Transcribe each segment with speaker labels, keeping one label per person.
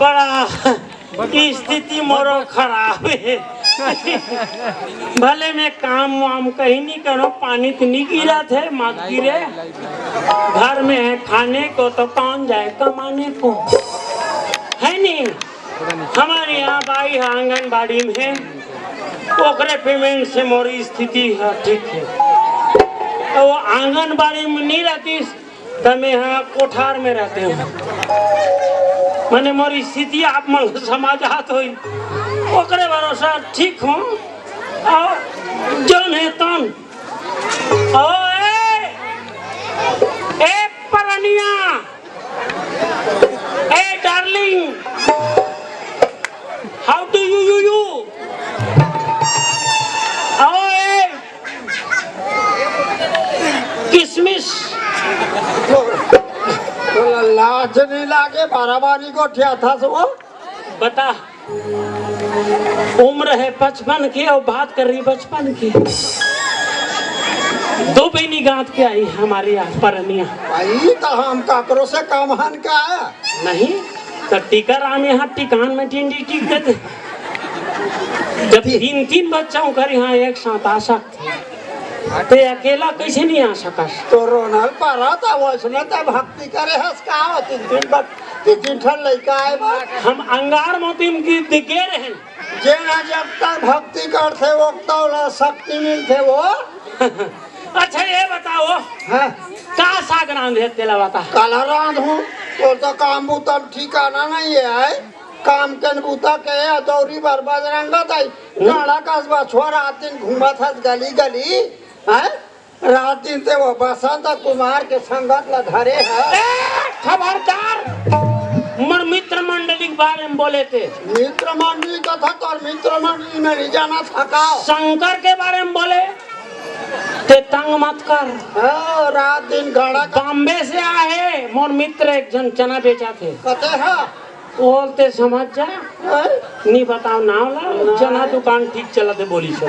Speaker 1: बड़ा स्थिति मोरो खराब है। भले मैं काम वाम कहीं नहीं करो, पानी तो नहीं गिरा थे, मत गिरे। घर में है खाने को तो कौन जाए कमाने को, है नहीं। हमारे यहाँ बाई आंगनबाड़ी में ओकरे पेमेंट से मोरी स्थिति ठीक है। तो वो आंगनबाड़ी में नहीं रहती तो मैं यहाँ कोठार में रहते हूँ। मैंने मोरी स्थिति आप मन समाजात हुई ओकरे भरोसा ठीक हूँ। और जौन है तौन ओ ए परनिया, ए डार्लिंग, हाउ डू यू ओ ए किसमिस
Speaker 2: लाज नहीं लागे बाराबारी को ठिया था सो।
Speaker 1: बता, उम्र है 55 की और बात कर रही बचपन की। दो बहनी गांठ के आई हमारे यहाँ परनिया।
Speaker 2: भाई तो हम काकरों से कमहन का है
Speaker 1: नहीं तो टीका राम यहाँ टिकान में टिंडी टिक देते। जब 3 बच्चों कर यहाँ एक साथ आ सकते तो अकेला कैसे नहीं आ सका।
Speaker 2: तो रोनल पारा था वो इसमें तो भक्ति करे हंस का हो 3 ठन लड़का आए बा।
Speaker 1: हम अंगार मोतिम की दिखे रहे
Speaker 2: जे ना जब तक भक्ति करते वो तो शक्ति मिलते वो।
Speaker 1: अच्छा ये बताओ
Speaker 2: हाँ?
Speaker 1: का साग रांधे तेला बता।
Speaker 2: काला रांध हूँ तो काम बूता ठिकाना नहीं है। काम के बूता के दौरी बर्बाद रंगा था गाड़ा कस्बा छोड़ रात दिन घूमा था गली गली है। रात दिन से वो बसंत कुमार के संगत ला धरे है।
Speaker 1: खबरदार मर मित्र मंडली के बारे में बोले थे।
Speaker 2: मित्र मंडली का था तो मित्र मंडली में नहीं जाना था।
Speaker 1: शंकर के बारे में बोले ते तंग मत कर।
Speaker 2: रात दिन गाड़ा
Speaker 1: बॉम्बे से आए मोर मित्र एक जन चना बेचा थे।
Speaker 2: कते है
Speaker 1: बोलते समझ जा नहीं बताओ नाम ला चना दुकान ठीक चला थे बोली से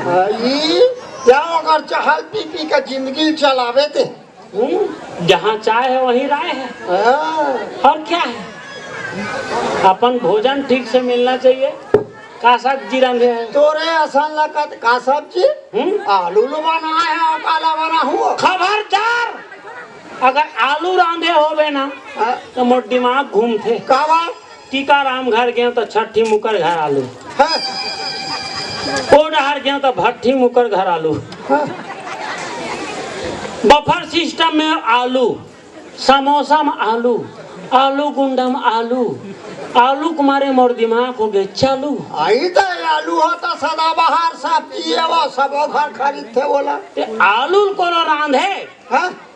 Speaker 2: जाओ अगर चहल पी पी का जिंदगी चलावे थे।
Speaker 1: जहाँ चाय है वहीं राय है। और क्या है, अपन भोजन ठीक से मिलना चाहिए। का सब्जी रंधे है
Speaker 2: तोरे आसान लगा का सब्जी आलू लो बना है और काला बना हुआ।
Speaker 1: खबरदार अगर आलू रांधे होवे ना तो मोर दिमाग घूमते।
Speaker 2: कावा
Speaker 1: टीका राम घर गए तो छठी मुकर घर आलू, कोडहार गए तो भट्ठी मुकर घर आलू। बफर सिस्टम में आलू, समोसा में आलू, आलू गुंडम आलू, आलू कुमारे मोर दिमाग हो गए चालू।
Speaker 2: आई तो आलू होता सदा बाहर सब्जी है वो सब घर खरीदते बोला।
Speaker 1: आलू को रांधे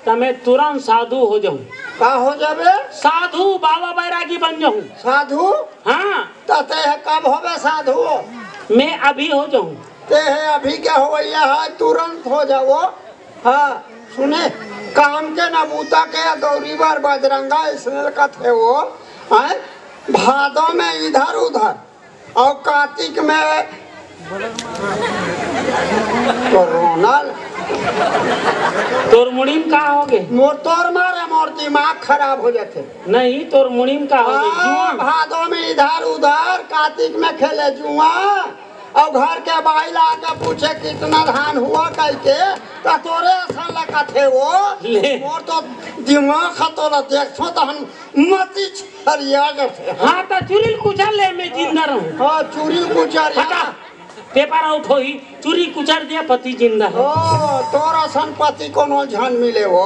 Speaker 1: तो मैं तुरंत साधु हो जाऊं।
Speaker 2: का हो जाबे?
Speaker 1: साधु बाबा बैरागी बन जाऊं।
Speaker 2: साधु?
Speaker 1: हाँ।
Speaker 2: तो ते कब होबे साधु?
Speaker 1: मैं अभी हो जाऊं।
Speaker 2: ते है अभी क्या हो है तुरंत हो जाओ। हाँ सुने काम के नबूता के गौरी बार बजरंगा इसने का थे वो है। भादों में इधर उधर और कार्तिक में कोरोना
Speaker 1: तोर मुड़ीम का हो गए
Speaker 2: मोर तोर मारे मोर दिमाग खराब हो जाते।
Speaker 1: नहीं तोर मुड़ीम का हो गए।
Speaker 2: भादों में इधर उधर कार्तिक में खेले जुआ और घर के बाई ला के पूछे कितना धान हुआ कह के तो तोरे असल लगा थे वो। मोर तो दिमाग खतोला देखो तो हम मती छरिया गए।
Speaker 1: हाँ तो चुरी कुचर ले मैं जिंदा रहूं।
Speaker 2: हाँ चुरी कुचर
Speaker 1: पेपर आउट हो ही चुरी कुचर दिया पति जिंदा है।
Speaker 2: तोरा सन पति को नो जान मिले वो।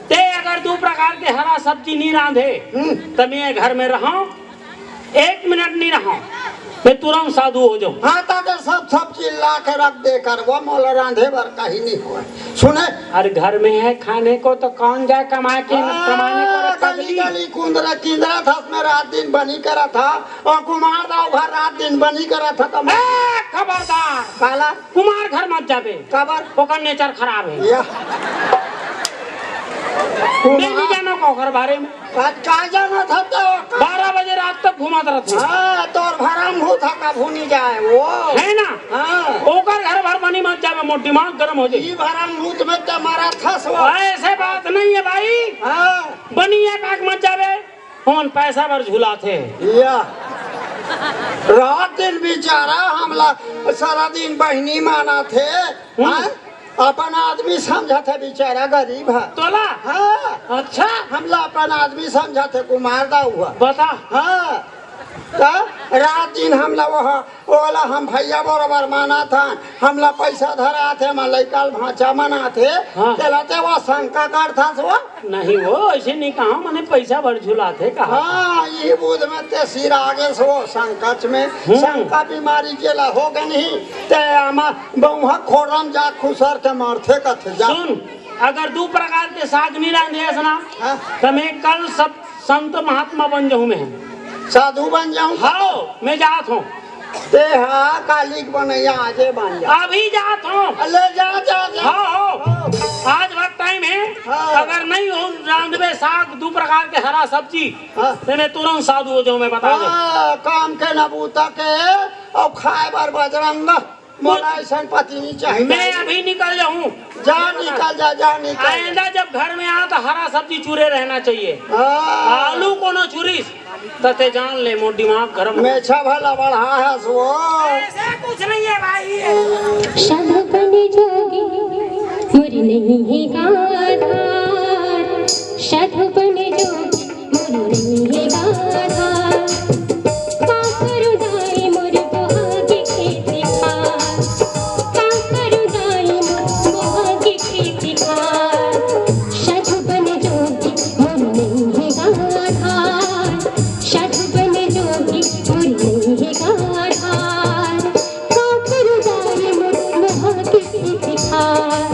Speaker 1: ते अगर 2 प्रकार के हरा सब्जी नहीं रांधे तो मैं घर में रहूं 1 मिनट नहीं रहूं मैं तुरंत साधु हो जाऊं।
Speaker 2: हाँ तो सब सब्जी ला के रख दे कर वो मोल रांधे भर कहीं नहीं हुआ। सुने
Speaker 1: अरे घर में है खाने को तो कौन जाए कमाने को।
Speaker 2: गली गली कुंदरा किंदरा था उसमें रात दिन बनी करा था और कुमार दाव घर रात दिन बनी करा था। तो
Speaker 1: खबरदार
Speaker 2: काला
Speaker 1: कुमार घर मत जाबे।
Speaker 2: खबर
Speaker 1: ओकर नेचर खराब है। मैं नहीं जाना कोकर बारे में।
Speaker 2: का जाना था तो
Speaker 1: 12 बजे रात तक घुमात रहते।
Speaker 2: हाँ तोर भरम हो था का भूनी जाए वो
Speaker 1: है ना।
Speaker 2: हाँ
Speaker 1: ओकर घर भर बनी मत जावे मोर दिमाग गर्म हो जाए।
Speaker 2: भरम भूत में तो मारा था सो।
Speaker 1: ऐसे बात नहीं है भाई।
Speaker 2: हाँ
Speaker 1: बनी एक आग मत जावे कौन पैसा भर झूला थे
Speaker 2: या रात दिन बेचारा हमला सारा दिन बहनी माना थे, हाँ? अपन आदमी समझा थे, बेचारा गरीब है
Speaker 1: तोला।
Speaker 2: हाँ
Speaker 1: अच्छा
Speaker 2: हमला अपन आदमी समझा थे, कुमारदा हुआ
Speaker 1: बता।
Speaker 2: हाँ रात दिन हमला वाला हम भैया बराबर माना था, हमला पैसा धरा थे, हम लड़का भांचा मना थे,
Speaker 1: हाँ।
Speaker 2: चलाते वो शंका कर था वो
Speaker 1: नहीं वो ऐसे नहीं कहा, मैंने पैसा भर झूला थे कहा।
Speaker 2: हाँ ये बुध में ते सिर आगे से वो संकट में शंका बीमारी के ला हो गई नहीं ते आमा बहुहा खोरम जा खुसर के मारथे कथे जा।
Speaker 1: सुन अगर दो प्रकार के साग नहीं रांधे ना
Speaker 2: हाँ?
Speaker 1: तो मैं कल सब संत महात्मा बन जाऊं, मैं
Speaker 2: साधु बन जाऊं।
Speaker 1: हाँ मैं जात हूँ,
Speaker 2: ते हाँ कालिक बनैया आजे बन जा,
Speaker 1: अभी जात हूँ।
Speaker 2: ले जा जा जा।
Speaker 1: हाँ हो आज वक्त टाइम है,
Speaker 2: हाँ।
Speaker 1: अगर नहीं हो रांधवे साग दो प्रकार के हरा सब्जी
Speaker 2: हाँ।
Speaker 1: तो मैं तुरंत साधु हो जाऊं, मैं बता दे।
Speaker 2: हाँ, काम के नबूता के और खाए बार बजरंग मोला ऐसा पति नहीं चाहिए।
Speaker 1: मैं अभी निकल जाऊं,
Speaker 2: जा निकल जा, जा निकल।
Speaker 1: आइंदा जब घर में आ तो हरा सब्जी चूरे रहना चाहिए,
Speaker 2: हाँ।
Speaker 1: आलू को न चूरीस तते जान ले मोर दिमाग गरम।
Speaker 2: मेछा भला बढ़ा है सो
Speaker 1: ऐसे कुछ नहीं है भाई।
Speaker 3: साधुपन जोगी मुर नहीं है गाधार, साधुपन जोगी मुर नहीं है गाधार, काकर दाई मुर बोहागे खेती खार, काकर दाई मुर बोहागे खेती खार, साधुपन जोगी मुर नहीं है गाधार, साधुपन जोगी मुर नहीं है गाधार, काकर दाई मुर बोहागे खेती खार,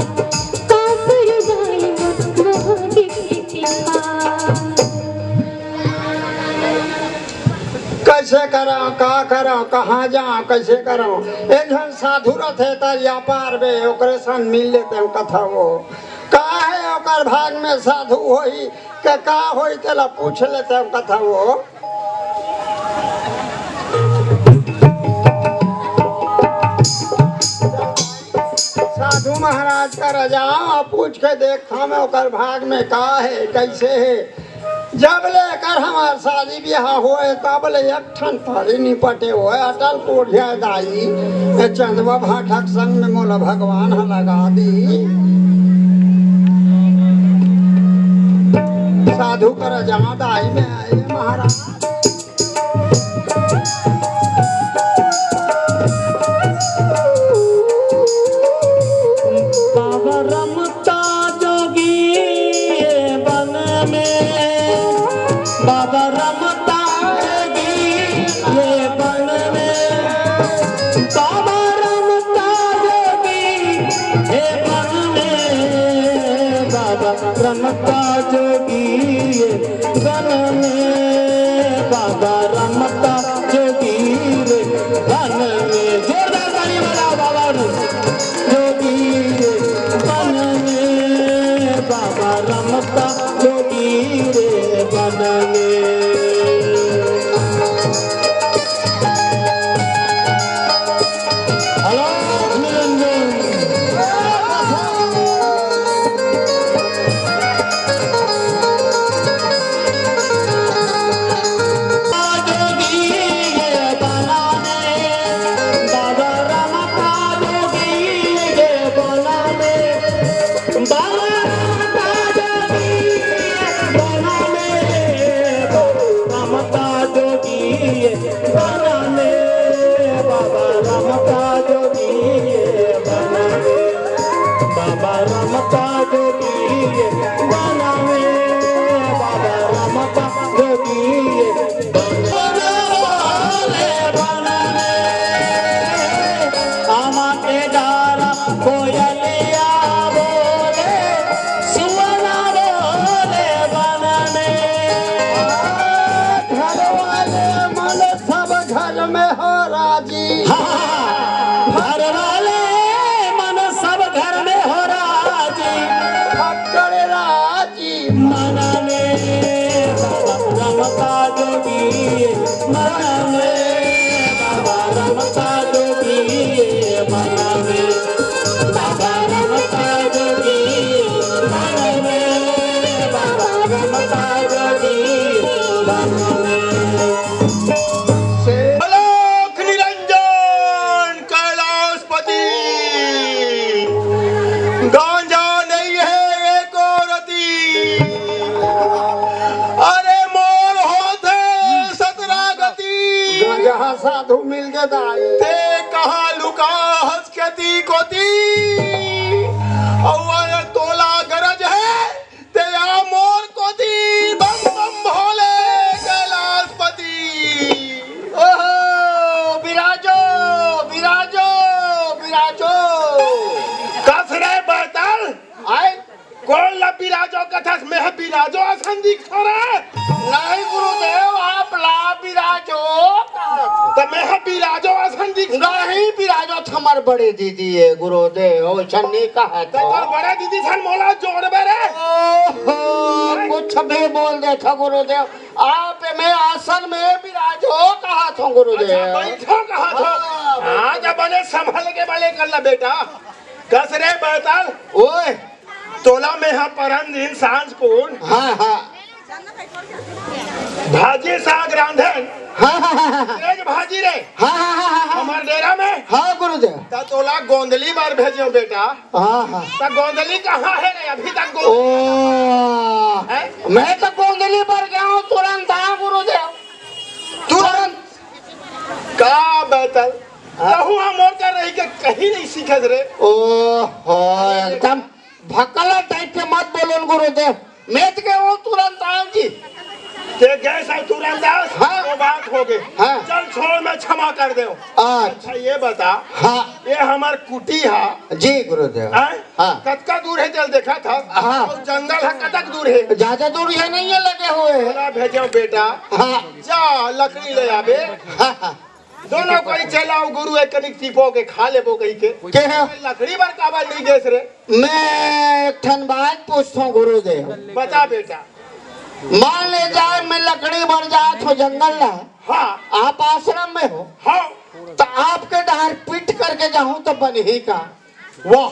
Speaker 3: काकर दाई मुर बोहागे खेती खार।
Speaker 2: कैसे करो का करो कहाँ जाओ कैसे करो। एक जन साधु रथे तरिया पार बे ओकरे संग मिल लेते हैं कथा वो का है ओकर भाग में साधु होई के का होई तेला पूछ लेते हैं कथा वो। साधु महाराज का रजाओ पूछ के देखता मैं ओकर भाग में का है कैसे है। जब लेकर हमार शादी ब्याह हुए तब ले एक ठन थाली निपटे हुए अटल कोढ़िया दाई चंदवा भाठक संग में मोला भगवान लगा दी। साधु कर जमा दाई में आए महाराज।
Speaker 1: बाबा रमता जोगी ये बन में, बाबा रमता जोगी ये बन में, बाबा रमता जोगी ये बन में, बाबा रमता जोगी ये बन में, बाबा रमता जोगी ये बन में। जोरदार ताली बजाओ बाबा जोगी रे बन में, बाबा रमता जोगी रे बन में। हेलो निरंजन जोगी ये बना में, बाबा रमता जोगी ये बना में, बाबा रमता जोगी ये बना में,
Speaker 4: लोक निरंजन कैलाशपति गांजा नहीं है एक औरती अरे मोर होते सतरागति
Speaker 2: जहाँ साधु मिल के दाई
Speaker 4: ते कहा लुका हंस के ती कोती और तोला गरज है ते आ मोर कोती बम बम भोले कैलाशपति
Speaker 2: ओहो विराजो विराजो विराजो
Speaker 4: कसरे बर्तल
Speaker 2: आए
Speaker 4: कौन ला बिराजो कथस में है बिराजो असंदिक छोरा
Speaker 2: नहीं गुरुदेव आप ला विराजो
Speaker 4: तो मैं है बिराजो असंदिक
Speaker 2: नहीं विराजो थमर बड़े दीदी है गुरुदेव छन्नी का है
Speaker 4: तो तोर बड़े दीदी सन मोला जोड़ बेरे
Speaker 2: ओहो कुछ भी बोल दे था गुरुदेव आप में आसन में विराजो कहा था गुरुदेव
Speaker 4: अच्छा बैठो कहा थो हाँ जब बने संभल के बले कर ला बेटा कसरे बर्तल
Speaker 2: ओए
Speaker 4: तोला में है परम दिन सांझ को
Speaker 2: हाँ हाँ
Speaker 4: भाजी साग रांधन तेज भाजी रे हमार डेरा में
Speaker 2: हाँ गुरुदेव
Speaker 4: ता तोला गोंदली बार भेजो बेटा
Speaker 2: हाँ हाँ
Speaker 4: ता गोंदली कहाँ है रे अभी तक
Speaker 2: ओ मैं तो गोंदली पर गया हूँ तुरंत हाँ गुरुदेव तुरंत
Speaker 4: का बेतल कहूँ हम और कर रही के कहीं नहीं सीखत रे
Speaker 2: ओ एकदम भकला टाइप के मत बोलो गुरुदेव मैं तो गया हूँ तुरंत आऊँ जी
Speaker 4: ते गए सब तुरंत
Speaker 2: हाँ।
Speaker 4: वो बात हो गई
Speaker 2: हाँ।
Speaker 4: चल छोड़ मैं क्षमा कर दे अच्छा ये बता
Speaker 2: हाँ
Speaker 4: ये हमार कुटी है
Speaker 2: जी गुरुदेव
Speaker 4: हैं?
Speaker 2: हाँ।
Speaker 4: कतका दूर है चल देखा था
Speaker 2: हाँ।
Speaker 4: और जंगल है कतक दूर है
Speaker 2: ज्यादा दूर है नहीं है लगे हुए
Speaker 4: तोला भेजो बेटा
Speaker 2: हाँ
Speaker 4: जा लकड़ी ले आबे
Speaker 2: हाँ हाँ
Speaker 4: दोनों कोई चलाओ गुरु एक कनिक टिपो के खा ले वो कहीं के
Speaker 2: के है
Speaker 4: लकड़ी पर काबल नहीं गए रे
Speaker 2: मैं एक ठन बात पूछता हूँ गुरुदेव
Speaker 4: बता बेटा
Speaker 2: मान ले जाए मैं लकड़ी बढ़ जाए तो जंगल ना
Speaker 4: हाँ
Speaker 2: आप आश्रम में हो
Speaker 4: हाँ
Speaker 2: तो आपके डार पीट करके जाऊं तो बन ही का
Speaker 4: वाह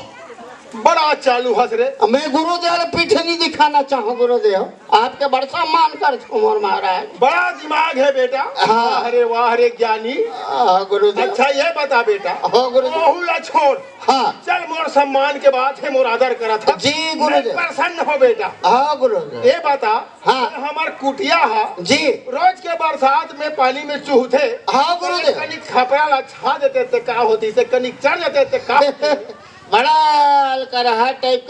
Speaker 4: बड़ा चालू हंस रे
Speaker 2: मैं गुरुदेव पीठ नहीं दिखाना चाहूँ गुरुदेव आपके बड़ सम्मान कर मोर महाराज
Speaker 4: बड़ा दिमाग है बेटा
Speaker 2: हाँ।
Speaker 4: वाह रे ज्ञानी
Speaker 2: गुरुदेव
Speaker 4: अच्छा ये बता बेटा
Speaker 2: हाँ गुरुदेव
Speaker 4: बहुला छोड़
Speaker 2: हाँ
Speaker 4: चल मोर सम्मान के बात है मोर आदर करा था
Speaker 2: जी गुरुदेव
Speaker 4: प्रसन्न हो बेटा
Speaker 2: हाँ गुरुदेव
Speaker 4: ये बता
Speaker 2: हाँ।
Speaker 4: हमार कुटिया है
Speaker 2: जी
Speaker 4: रोज के बरसात में पानी में चूहते
Speaker 2: हाँ गुरुदेव
Speaker 4: कनिक खपरा ला छा देते थे का होती से कनिक चढ़ जाते थे का
Speaker 2: बड़ा करहा टाइप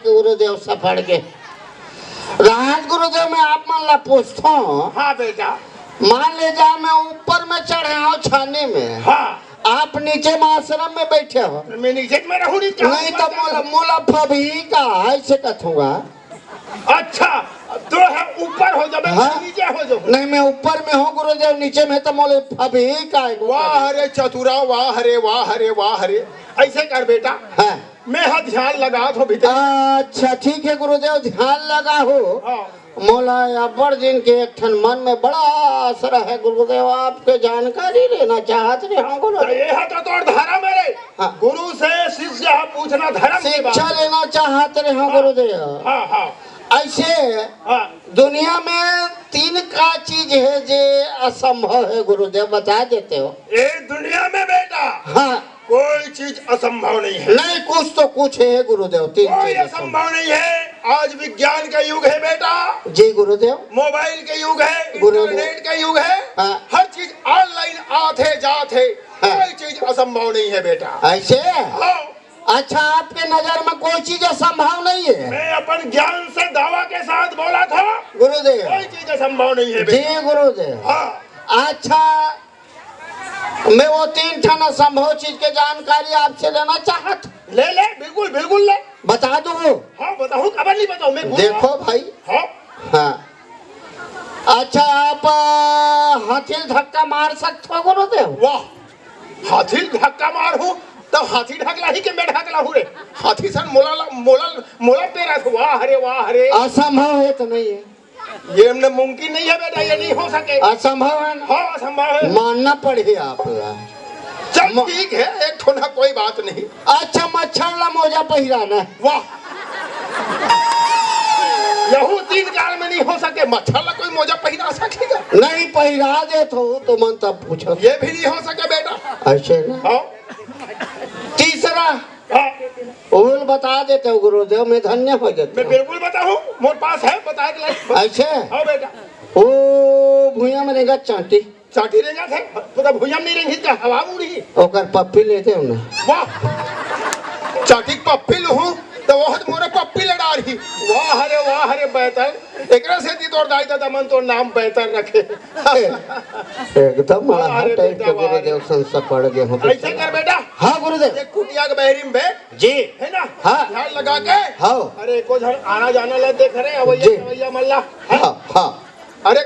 Speaker 2: के गुरुदेव सफर के राज गुरुदेव मैं आप मान ला पूछता हूँ
Speaker 4: हाँ बेटा
Speaker 2: मान ले जा मैं ऊपर में चढ़े हूँ छाने में
Speaker 4: हाँ
Speaker 2: आप नीचे में आश्रम में बैठे हो
Speaker 4: मैं नीचे में रहूं नहीं
Speaker 2: नहीं तो मोला मोला फभी का ऐसे कथूंगा
Speaker 4: अच्छा तो है ऊपर हो जाओ
Speaker 2: हाँ?
Speaker 4: नीचे हो जाओ
Speaker 2: नहीं मैं ऊपर में हूँ गुरुदेव नीचे में तो मोले फभी का
Speaker 4: वाह हरे चतुरा वाह हरे वाह हरे वाह हरे ऐसे कर बेटा
Speaker 2: हाँ
Speaker 4: मैं हाँ ध्यान लगा तो भीतर
Speaker 2: अच्छा ठीक है गुरुदेव ध्यान लगा हो
Speaker 4: हाँ
Speaker 2: मोला अब्बर दिन के एक ठन मन में बड़ा असर है गुरुदेव आपके जानकारी लेना चाहते रहे हाँ
Speaker 4: तो
Speaker 2: गुरुदेव
Speaker 4: ये है तो तोड़ धर्म मेरे
Speaker 2: हाँ।
Speaker 4: गुरु से शिष्य है पूछना धर्म की बात
Speaker 2: शिक्षा लेना चाहते रहे हाँ गुरुदेव
Speaker 4: हाँ हाँ
Speaker 2: ऐसे
Speaker 4: हाँ
Speaker 2: दुनिया में 3 का चीज है जो असंभव है गुरुदेव बता देते हो
Speaker 4: ये दुनिया में बेटा
Speaker 2: हाँ
Speaker 4: कोई चीज असंभव नहीं है
Speaker 2: नहीं कुछ तो कुछ है गुरुदेव 3
Speaker 4: कोई
Speaker 2: चीज
Speaker 4: असंभव नहीं है आज विज्ञान का युग है बेटा
Speaker 2: जी गुरुदेव
Speaker 4: मोबाइल के युग है
Speaker 2: गुरुदेव।
Speaker 4: इंटरनेट का युग है
Speaker 2: हाँ।
Speaker 4: हर चीज ऑनलाइन आते जाते
Speaker 2: हाँ।
Speaker 4: कोई चीज असंभव नहीं है बेटा
Speaker 2: ऐसे
Speaker 4: हाँ,
Speaker 2: अच्छा आपके नजर में कोई चीज असंभव नहीं है
Speaker 4: मैं अपन ज्ञान से दावा के साथ बोला था
Speaker 2: गुरुदेव
Speaker 4: कोई चीज असंभव नहीं है बेटा
Speaker 2: जी गुरुदेव
Speaker 4: हाँ
Speaker 2: अच्छा मैं वो 3 ठन असंभव चीज के जानकारी आपसे लेना चाहत
Speaker 4: ले ले बिल्कुल बिल्कुल ले
Speaker 2: बता दो
Speaker 4: हाँ बताऊँ खबर नहीं बताऊँ मैं
Speaker 2: देखो भाई
Speaker 4: हाँ
Speaker 2: हाँ अच्छा आप हाथी धक्का मार सकते हो गुरुदेव
Speaker 4: वाह हाथी धक्का मार हूँ तब हाथी ढकला ही के मैं ढकला हूँ रे हाथी सर मोला मोला मोला पेरा वाह हरे
Speaker 2: असंभव है तो नहीं है
Speaker 4: ये हमने मुमकिन नहीं है बेटा ये नहीं हो सके
Speaker 2: असंभव है ना?
Speaker 4: हाँ असंभव है
Speaker 2: मानना पड़े आप
Speaker 4: चल ठीक है एक ठोना कोई बात नहीं
Speaker 2: अच्छा मच्छर ला मोजा पहिराना
Speaker 4: वाह यहू 3 काल में नहीं हो सके मच्छर ला कोई मोजा पहना सकेगा?
Speaker 2: नहीं पहिरा दे तो मन तब पूछो।
Speaker 4: ये भी नहीं हो सके बेटा।
Speaker 2: ऐसे ना।
Speaker 4: हाँ
Speaker 2: तीसरा
Speaker 4: हाँ
Speaker 2: ओल बता देते हो गुरुदेव, मैं धन्य हो जाते
Speaker 4: मैं बिल्कुल बताऊँ, मोर पास है बता के लाई।
Speaker 2: ऐसे
Speaker 4: हाँ बेटा।
Speaker 2: ओ भूया में रहेगा चाटी,
Speaker 4: चाटी रेंगा थे तो भुजम नहीं रेंगी क्या हवा उड़ी?
Speaker 2: ओकर पप्पी लेते हो ना।
Speaker 4: वाह चाटी पप्पी लूँ तो वो मोरे पप्पी लड़ा रही। वाह हरे बेहतर एकरा से दी तोड़ दाई दादा मन तो नाम बेहतर रखे।
Speaker 2: एकदम मड़ा
Speaker 4: अरे
Speaker 2: टाइप
Speaker 4: बेटा,
Speaker 2: के गुरुदेव संस्था पड़ गए हो।
Speaker 4: ऐसे कर बेटा।
Speaker 2: हाँ गुरुदेव।
Speaker 4: एक कुटिया के बहरी में बैठ
Speaker 2: जी
Speaker 4: है ना।
Speaker 2: हाँ।
Speaker 4: ध्यान लगा के।
Speaker 2: हाँ
Speaker 4: अरे को झड़ आना जाना ले देख रहे
Speaker 2: जी।
Speaker 4: अवैया मल्ला।
Speaker 2: हाँ हाँ
Speaker 4: अरे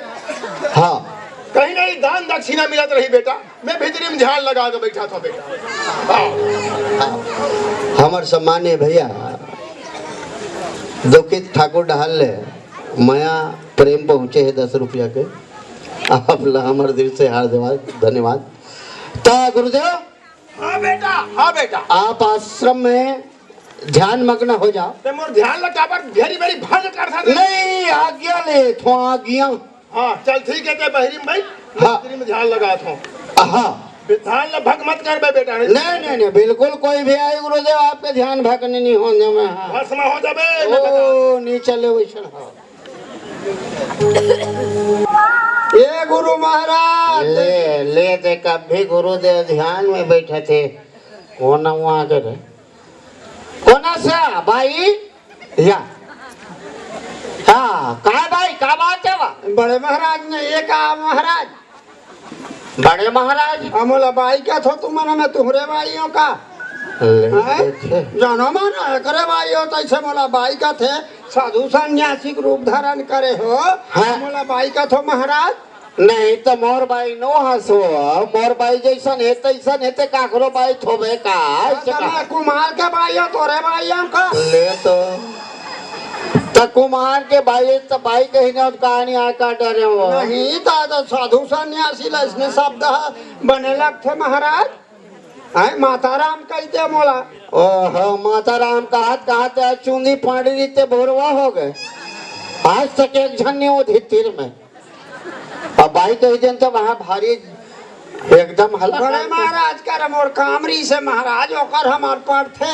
Speaker 2: हाँ
Speaker 4: कहीं नहीं दान दक्षिणा मिलत रही बेटा। मैं भीतरी में ध्यान लगा के बैठा था बेटा। हाँ।
Speaker 2: हमार सम्मान्य भैया दुखित ठाकुर डहाल ले माया प्रेम पहुँचे है 10 रुपया के। आप हमारे दिल से हार्दिक धन्यवाद। तो गुरुदेव
Speaker 4: हाँ बेटा हाँ बेटा।
Speaker 2: आप आश्रम में ध्यान मग्न हो जाओ।
Speaker 4: ते मोर ध्यान लगा पर भेरी भेरी भंग कर था।
Speaker 2: नहीं आज्ञा ले थो आज्ञा।
Speaker 4: हाँ चल ठीक है ते बहरी में भाई।
Speaker 2: हाँ।
Speaker 4: भीतरी में ध्यान लगा था।
Speaker 2: हाँ
Speaker 4: ध्यान ल भग मत कर बे बेटा।
Speaker 2: नहीं बिल्कुल कोई भी आए गुरुदेव आपके ध्यान भगने नहीं होने में। हाँ।
Speaker 4: भस्म हो जाबे मैं बता।
Speaker 2: ओ नहीं चले वैसे। हाँ। ये गुरु महाराज ले थे कभी गुरुदेव ध्यान में बैठे थे। कौन वहाँ के थे? कौन सा भाई या हाँ का भाई का बात है वहाँ?
Speaker 5: बड़े महाराज ने ये कहा महाराज
Speaker 2: बड़े महाराज
Speaker 5: अमोला बाई क्या थो तुम्हारा में तुम्हारे भाइयों का
Speaker 2: देखे।
Speaker 5: जानो माना है करे भाई हो तो ऐसे मोला बाई का थे साधु सन्यासी रूप धारण करे हो।
Speaker 2: हाँ।
Speaker 5: मोला बाई का थो महाराज
Speaker 2: नहीं तो मोर बाई नो हंसो। मोर बाई जैसन है तैसन है ते काकरो बाई थोबे का ऐसे
Speaker 5: तो
Speaker 2: का।
Speaker 5: मैं कुमार के भाई हो तोरे भाइयों का
Speaker 2: ले तो कुमार के भाई तो भाई कहीं ना कहानी आका डरे हो।
Speaker 5: नहीं तो साधु सन्यासी ला इसने शब्द बने लग थे महाराज। है माता राम कहते मोला।
Speaker 2: ओहो माता राम कहा चूंदी पाड़ी रीते भोरवा हो गए। आज तक एक झन नहीं वो धितिर में। और भाई कही दिन तो वहाँ भारी एकदम हल्का।
Speaker 5: बड़े महाराज कर मोर कामरी से महाराज होकर हमार पर थे।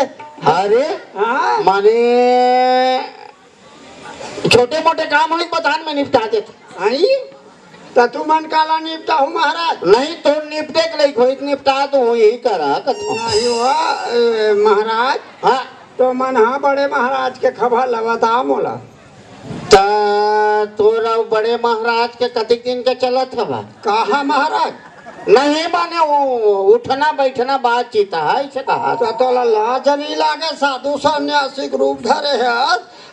Speaker 2: अरे
Speaker 5: हाँ
Speaker 2: माने छोटे मोटे काम हुई बदान में निपटा देते।
Speaker 5: आई तो तू मन काला निपटा हूँ महाराज।
Speaker 2: नहीं तो निपटे के लिए कोई निपटा तो यही करा कथो।
Speaker 5: नहीं हुआ महाराज।
Speaker 2: हाँ
Speaker 5: तो मन हाँ बड़े महाराज के खबर लगा मोला।
Speaker 2: तोरा बड़े महाराज के कतिक दिन के चलत हवा?
Speaker 5: कहा महाराज
Speaker 2: नहीं माने वो उठना बैठना बातचीत है ऐसे कहा।
Speaker 5: तो लाज नहीं लागे साधु सन्यासी रूप धरे है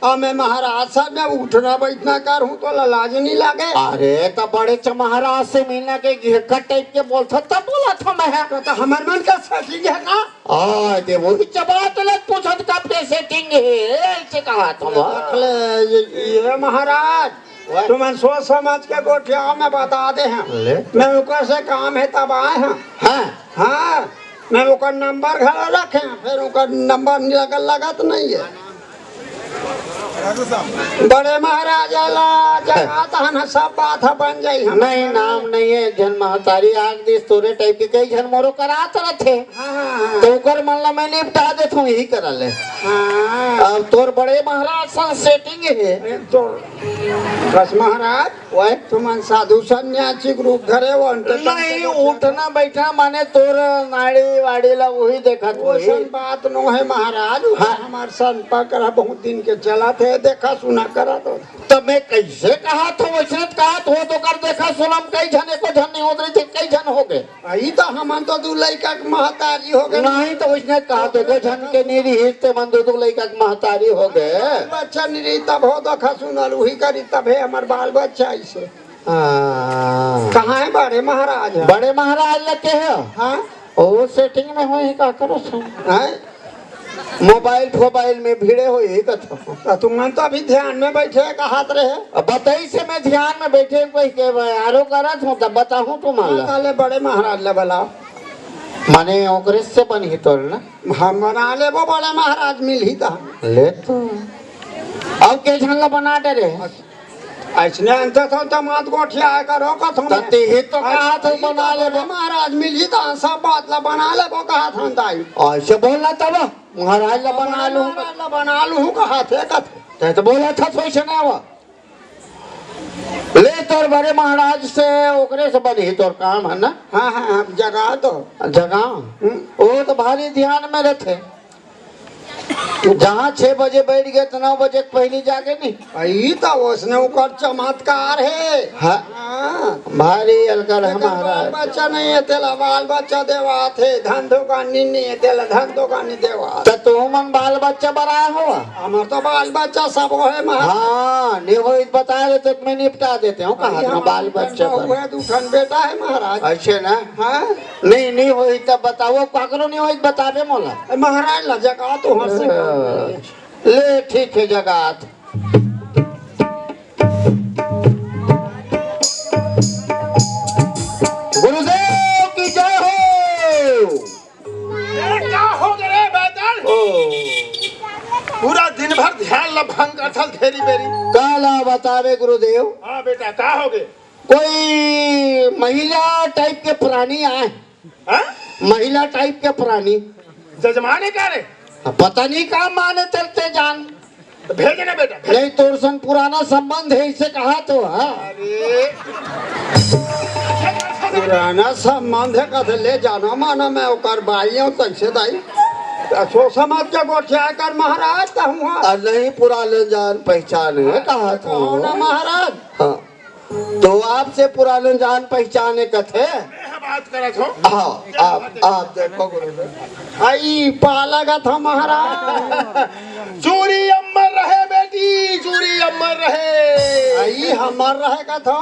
Speaker 5: और मैं महाराज साहब में उठना बैठना कर हूँ तो लाज नहीं लागे।
Speaker 2: अरे तो बड़े महाराज से मिलने के घेकट टाइप के बोलता तब बोला था मैं।
Speaker 5: तो हमार मन का सेटिंग है का
Speaker 2: दे वही चबात लग पूछत कब के सेटिंग है ऐसे कहा था।
Speaker 5: ये महाराज तुम सोच समझ के गोठिया में बता दे हैं। मैं ऊपर से काम है तब आए हैं।
Speaker 2: हाँ
Speaker 5: हाँ मैं उनका नंबर घर रखे फिर उनका नंबर लगत नहीं है। बड़े महाराज जगह सब बात बन जाई हम।
Speaker 2: नहीं नाम नहीं है जन महतारी आग दिस तोरे टाइप के कई जन मोरो करात रहे।
Speaker 5: हाँ
Speaker 2: तो कर मन ला मैं निपटा देता हूँ यही करा ले।
Speaker 5: हाँ
Speaker 2: अब तोर बड़े महाराज सा सेटिंग है
Speaker 5: तो बस महाराज
Speaker 2: वह
Speaker 5: तुम साधु सन्यासी रूप धरे वो
Speaker 2: नहीं उठना बैठना माने तोर नाड़ी वाड़ी ला वही देखा तो
Speaker 5: वैसन बात नो है महाराज।
Speaker 2: हाँ।
Speaker 5: हमारे संपर्क रहा बहुत दिन के चला थे देखा सुना करा तो।
Speaker 2: तब मैं कैसे कहा था वैसे कहा तो कर देखा सुनम कई जने को जन नहीं होते थे कई जन हो गए।
Speaker 5: यही तो हम तो दू लड़का के महतारी हो गए।
Speaker 2: नहीं तो उसने कहा देखो जन के निरीहित बंधु दो लड़का के महतारी हो गए।
Speaker 5: बच्चा नहीं तब हो देखा सुनल वही करी तब है हमारे बाल बच्चा ऐसे। कहाँ है बड़े महाराज है?
Speaker 2: बड़े महाराज लगे है।
Speaker 5: हाँ
Speaker 2: ओ सेटिंग में हो का करो
Speaker 5: है
Speaker 2: मोबाइल में भिड़े हो यही कथो।
Speaker 5: तो तुम तो अभी ध्यान में बैठे कहात रहे।
Speaker 2: अब बताई से मैं ध्यान में बैठे कोई के आरो करत हूँ तब बताऊँ तुम्हारा।
Speaker 5: काले बड़े महाराज ले बुलाओ
Speaker 2: माने ओकरे से बनी तोड़ ना
Speaker 5: हम बना ले वो बड़े महाराज मिल ही था।
Speaker 2: ले तो अब के झंगा बना डरे ऐसने अंत तो तमात गोठिया करो कथम
Speaker 5: तते ही तो कहा था बना ले
Speaker 2: महाराज मिली तो सब बात ला बना ले वो कहा था दाई
Speaker 5: ऐसे बोलना तब महाराज ला बना लूं
Speaker 2: बना लूं कहा थे
Speaker 5: ते तो बोला था सोच ना वो ले तोर बड़े महाराज से ओकरे से बनी तोर काम है ना।
Speaker 2: हाँ हाँ जगह तो
Speaker 5: जगह वो तो भारी ध्यान में रहते जहाँ 6 बजे बैठ गए तो 9 बजे पहले जाके नहीं
Speaker 2: आई तो उसने ऊपर चमत्कार है।
Speaker 5: हाँ
Speaker 2: हाँ
Speaker 5: भारी अलकर
Speaker 2: बाल
Speaker 5: हमारा
Speaker 2: बच्चा नहीं है तेला बाल बच्चा देवा थे धन दुकानी नहीं है तेला धन दुकानी देवा
Speaker 5: तो तू मन बाल बच्चा बनाया हुआ
Speaker 2: हमार तो बाल बच्चा सब है महाराज।
Speaker 5: हाँ नहीं हो बता देते तो मैं निपटा देते हूँ कहा था बाल बच्चा
Speaker 2: हुए दूठन बेटा है महाराज।
Speaker 5: अच्छे ना
Speaker 2: हाँ
Speaker 5: नहीं हो तब बताओ पाकरो नहीं हो बतावे मोला
Speaker 2: महाराज ला जगह तो हर से
Speaker 5: ले ठीक है जगह गुरुदेव की जय हो।
Speaker 4: क्या हो गए रे बैतल? पूरा दिन भर ध्यान लभंग करथल घेरी बेरी।
Speaker 5: काला बतावे गुरुदेव
Speaker 4: हाँ बेटा क्या हो गए?
Speaker 5: कोई महिला टाइप के प्राणी आए
Speaker 4: हाँ?
Speaker 5: महिला टाइप के प्राणी
Speaker 4: जजमाने क्या रे?
Speaker 5: पता नहीं कहा माने चलते जान
Speaker 4: तो भेजे ना बेटा।
Speaker 5: नहीं तोर संग पुराना संबंध है इससे कहा तो है।
Speaker 4: अरे
Speaker 2: पुराना संबंध है कथ ले जाना माना मैं ओकर बाइयों तक से दाई सो समझ के गोठिया कर महाराज कहूँ
Speaker 5: और नहीं पुराने जान पहचान है कहा तो
Speaker 2: ना महाराज।
Speaker 5: हाँ तो आपसे पुराने जान पहचाने कथे
Speaker 4: बात करत हो।
Speaker 5: आप देखो गुरुदेव
Speaker 2: आई पालगा था महाराज।
Speaker 4: चूरी अमर रहे बेटी, चूरी अमर रहे।
Speaker 2: आई हमार रहेगा था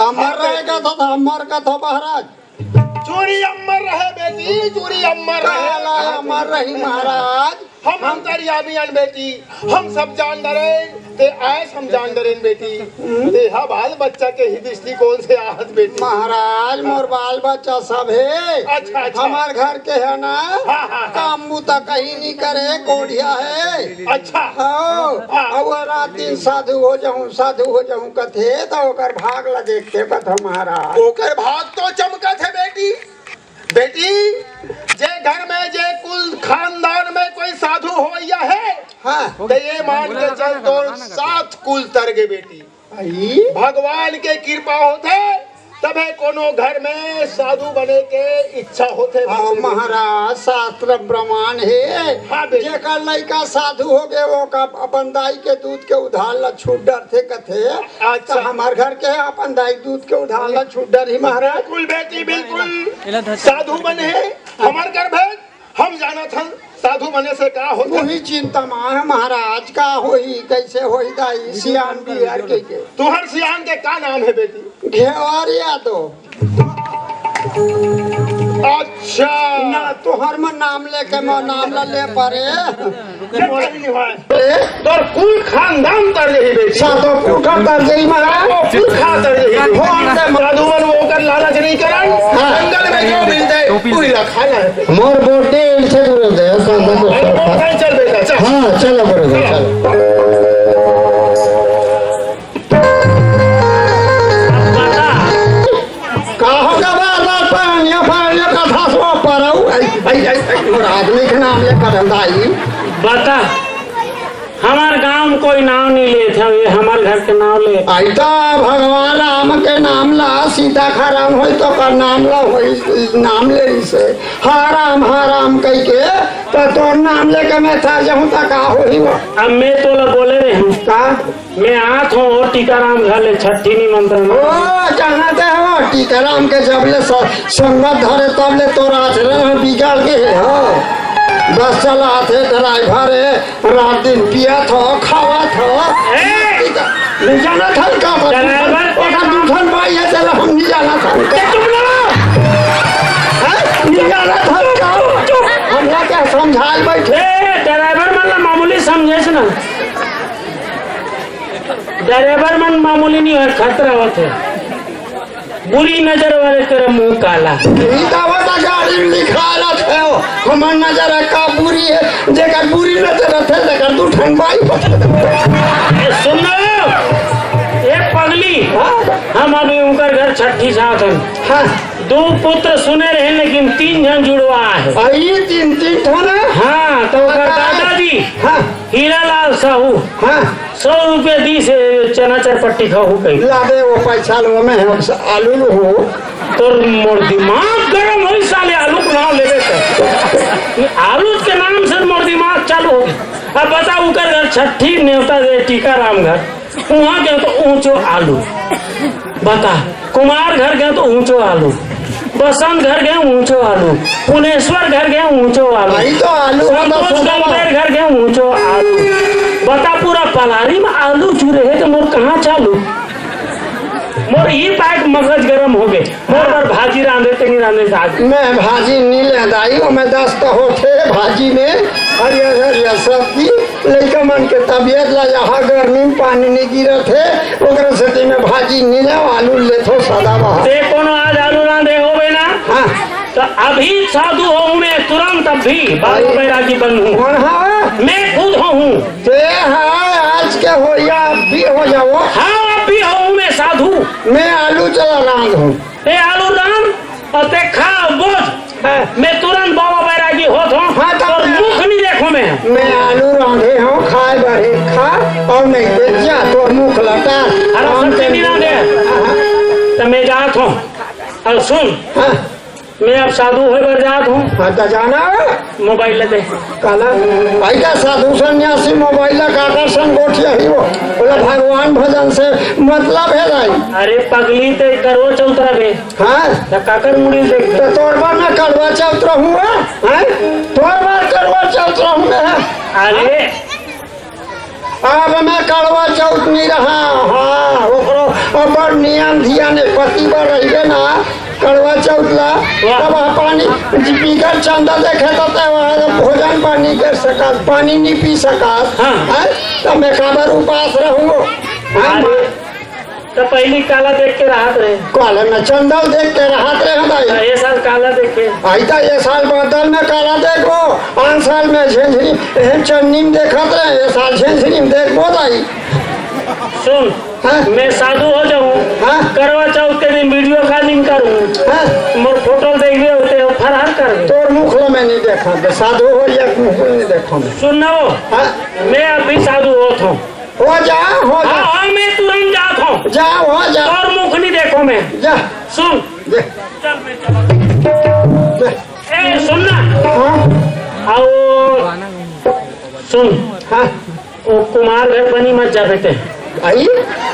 Speaker 2: अमर रहेगा था अमर का था महाराज।
Speaker 4: चूरी अमर रहे बेटी, चूरी अमर
Speaker 2: काला
Speaker 4: रहे।
Speaker 2: अमर रही महाराज।
Speaker 4: हम दरियाबियन बेटी, हम सब जान डरे ते आए हम जान डरेन बेटी। देहा बाल बच्चा के ही दृष्टिकोण से आहत बेटी।
Speaker 2: महाराज मोर बाल बच्चा सब है।
Speaker 4: अच्छा अच्छा।
Speaker 2: हमार घर के है ना
Speaker 4: हाँ।
Speaker 2: काम मुता कहीं नहीं करे कोढ़िया है।
Speaker 4: अच्छा
Speaker 2: हाँ रात दिन साधु हो जाऊं कथे तो ओकर भाग ला देखते कथा महाराज।
Speaker 4: ओकर भाग तो चमकत है बेटी। बेटी जे घर में जे कुल खानदान में कोई साधु हो या है
Speaker 2: हाँ
Speaker 4: तो ये मान के चल तो 7 कुल तर गए बेटी।
Speaker 2: आई
Speaker 4: भगवान के कृपा होते तबे कोनो घर में साधु बने के इच्छा होते।
Speaker 2: हाँ महाराज शास्त्र प्रमाण है।
Speaker 4: हाँ बेटी।
Speaker 2: जेकर लड़का साधु हो गए वो का अपन दाई के दूध के उधार ला छूट डर थे कथे।
Speaker 4: अच्छा।
Speaker 2: तो हमार घर के अपन दाई दूध के उधार ला छूट डर ही महाराज।
Speaker 4: बिल्कुल बेटी बिल्कुल साधु बने हमार घर भेज हम जाना था साधु बने से क्या होता।
Speaker 2: वही चिंता माँ महाराज का होई कैसे होई दाई सियान बिहार के
Speaker 4: तुहर सियान के क्या नाम है बेटी?
Speaker 2: घेवरिया तो
Speaker 4: अच्छा
Speaker 2: ना तुहर में नाम लेके मैं नाम ला ले परे
Speaker 4: तो कुल खानदान तर रही बेटी।
Speaker 2: सातो पूठा कर गई महाराज।
Speaker 4: कुल खा तर रही साधु बन वो कर लालच नहीं करा। जंगल में जो मिल जाए पूरी खाना है।
Speaker 5: मोर बोटे से गुरुदेव
Speaker 4: चल बेटा चल।
Speaker 5: हाँ चलो गुरुदेव चलो।
Speaker 2: कहोगा बार पानी कथा सो परऊ आदमी के नाम ले कर दाई
Speaker 1: बता हमार गांव में कोई नाम नहीं लेते हैं, ये हमार घर के नाम ले।
Speaker 2: ऐसा भगवान राम के नाम ला सीता खा राम हो तो का नाम ला हो नाम ले से हा राम कह के तो तोर नाम लेके मैं था जाऊं तो का हो ही
Speaker 1: अब मैं तो ला बोले रहे हूँ
Speaker 2: का
Speaker 1: मैं आत हूँ टीकाराम घर ले छठी निमंत्रण में।
Speaker 2: ओ जानते हो टीकाराम के जब ले संगत धरे तब ले तो आचरण बिगड़ के हो। बस चला थे ड्राइवर रात दिन पिया था खावा था नहीं जाना था का दूसर भाई है चला हम नहीं जाना था नहीं जाना था हमरा क्या समझाल बैठे।
Speaker 1: ड्राइवर मन मामूली समझे ना ड्राइवर मन मामूली नहीं है खतरा होते बुरी नजर वाले तेरा मुंह काला
Speaker 2: गाड़ी लिखा थे हमार नजर का बुरी है जेकर बुरी नजर थे जेकर दूठन भाई
Speaker 1: सुनो पगली हम अभी उनकर घर छठी साथ हैं।
Speaker 2: हाँ
Speaker 1: 2 पुत्र सुने रहे लेकिन 3 जन जुड़वा है।
Speaker 2: आई 3 थाना।
Speaker 1: हाँ तो उनकर दादाजी
Speaker 2: हाँ
Speaker 1: हीरालाल साहू
Speaker 2: हाँ
Speaker 1: 100 रुपये दी से चना चरपट्टी खाऊ कही।
Speaker 2: लादे वो पैसा लो में आलू लो हो
Speaker 1: तो मोर दिमाग गरम हो साले आलू के नाम लेवे तो आलू के नाम से मोर दिमाग चालू हो गई। अब बता उनकर घर छठी न्योता दे टीकाराम घर वहाँ गए तो ऊंचो आलू। बता कुमार घर गए तो ऊंचो आलू, बसंत घर गए ऊंचो आलू, पुनेश्वर घर गए ऊंचो आलू,
Speaker 2: भाई तो आलू
Speaker 1: संतोष गंभीर घर गए ऊंचो आलू। बता पूरा पलारी में आलू चूरे है तो मोर कहाँ चालू। मोर ये पैक मगज गरम हो गए। मोर पर भाजी रांधे तेनी रांधे आज
Speaker 2: मैं भाजी नहीं ले दाई मैं 10 तो होते भाजी में हरियर हरियर सब्जी लड़का मन के तबियत ला यहाँ गर्मी में पानी नहीं गिरत है ओकरा से में भाजी नहीं ले आलू ले थो सदा बहा
Speaker 1: ते कोनो आज आलू रांधे हो बे ना
Speaker 2: हाँ
Speaker 1: तो अभी साधु हो मैं तुरंत अभी बाबू बैरागी बनूं।
Speaker 2: कौन हाँ
Speaker 1: मैं खुद हूँ।
Speaker 2: ते हाँ आज के हो या भी हो जाओ।
Speaker 1: हाँ अभी हूँ मैं साधु।
Speaker 2: मैं आलू चला रांध हूँ
Speaker 1: ते आलू रांध और ते खा बोझ मैं तुरंत बाबा बैरागी होत हूँ।
Speaker 2: हाँ, तो
Speaker 1: और मुख नहीं देखो
Speaker 2: मैं आलू रांधे हूँ खाए बढ़े खा और नहीं बेच जा तो मुख लटा
Speaker 1: हरा सब्जी नहीं रांधे तो मैं जात हूँ। और सुन
Speaker 2: हाँ
Speaker 1: मैं अब साधु हो बर जात हूँ।
Speaker 2: हाँ तो जाना
Speaker 1: मोबाइल ले दे
Speaker 2: काला ऐसा साधु सन्यासी मोबाइल का आकर्षण गोठिया ही वो बोला भगवान भजन से मतलब है भाई।
Speaker 1: अरे पगली ते करो चौतरा बे
Speaker 2: हाँ
Speaker 1: तो काकर मुड़ी से
Speaker 2: तो तोर बार में करवा चौथ रहूँ तोर बार करवा चौथ रहूँ
Speaker 1: अरे
Speaker 2: अब मैं करवा चौथ नहीं रहा। हाँ ओकरो अब नियम धियान पति पर रहिए ना करवा चौथ ला तब पानी पीकर चंदा देखे तो भोजन पानी कर सका पानी नहीं पी सका।
Speaker 1: हाँ।
Speaker 2: तब मैं काबर उपास रहूँगा।
Speaker 1: तो पहली काला देख के राहत रहे
Speaker 2: काले में चंदल देख के राहत रहे भाई।
Speaker 1: ये साल काला देखे
Speaker 2: ऐसा ये साल बदल में काला देखो 5 साल में झेंझरी चन्नी में देखत रहे ये साल झेंझरी में देखो दाई।
Speaker 1: सुन
Speaker 2: हाँ?
Speaker 1: मैं साधु हो जाऊँ
Speaker 2: हाँ?
Speaker 1: करवा चौथ के दिन वीडियो कॉलिंग करूँ
Speaker 2: हाँ?
Speaker 1: मोर फोटो देख लिये होते हो फरार कर दे।
Speaker 2: तोर मुख लो मैं नहीं देखा दे साधु हो या मुख नहीं देखा मैं।
Speaker 1: सुन हो
Speaker 2: हाँ?
Speaker 1: मैं अभी साधु होत हूँ।
Speaker 2: हो जा
Speaker 1: हाँ मैं तुरंत जात हूँ।
Speaker 2: जा हो जा
Speaker 1: और मुख नहीं देखो मैं।
Speaker 2: जा
Speaker 1: सुन
Speaker 2: दे
Speaker 1: चल मैं चला।
Speaker 2: दे
Speaker 1: ए सुनना
Speaker 2: हाँ
Speaker 1: आओ सुन
Speaker 2: हाँ
Speaker 1: वो कुमार घर बनी मत जा बेटे।
Speaker 2: आई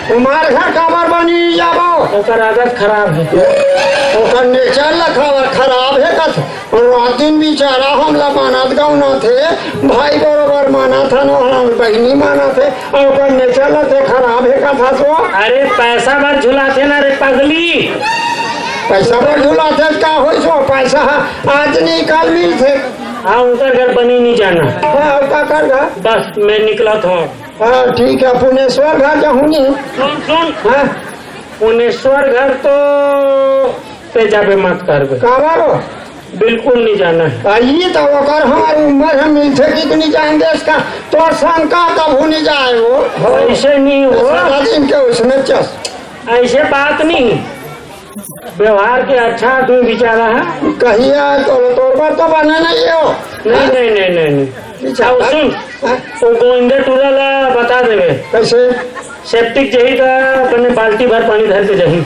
Speaker 2: कुमार घर काबर बनी जाबो
Speaker 1: ओकर आदत खराब है।
Speaker 2: ओकर नेचर ला खराब है कथ दिन बेचारा हमला मानत गाँव न थे भाई बरोबर माना था न बहनी माना थे और ओकर नेचर ला थे खराब है कथा सो।
Speaker 1: अरे पैसा भर झुलाते ना रे पगली।
Speaker 2: पैसा पर झुलाते का हो सो पैसा आज नहीं कल मिलते।
Speaker 1: हाँ उनका घर बनी नहीं जाना।
Speaker 2: हाँ का कर गा
Speaker 1: बस मैं निकला था।
Speaker 2: हाँ ठीक है पुनेश्वर घर जाऊँ नहीं।
Speaker 1: सुन सुन
Speaker 2: हाँ
Speaker 1: पुनेश्वर घर तो पे जाबे मत करबे
Speaker 2: काबारो
Speaker 1: बिल्कुल नहीं जाना है।
Speaker 2: ये तो ओकर हमारी उम्र है मिलते कितनी जाएंगे इसका तो शंका कब नहीं जाए वो
Speaker 1: ऐसे नहीं हो
Speaker 2: सारा दिन के उसमें चस
Speaker 1: ऐसे बात नहीं व्यवहार के अच्छा आदमी बेचारा है।
Speaker 2: कहिए तो तो बने नहीं हो।
Speaker 1: नहीं नहीं नहीं नहीं नहीं अब सुन वो गोविंदे टूरा ला बता देवे
Speaker 2: कैसे
Speaker 1: सेप्टिक जही का अपने बाल्टी भर पानी धर के जही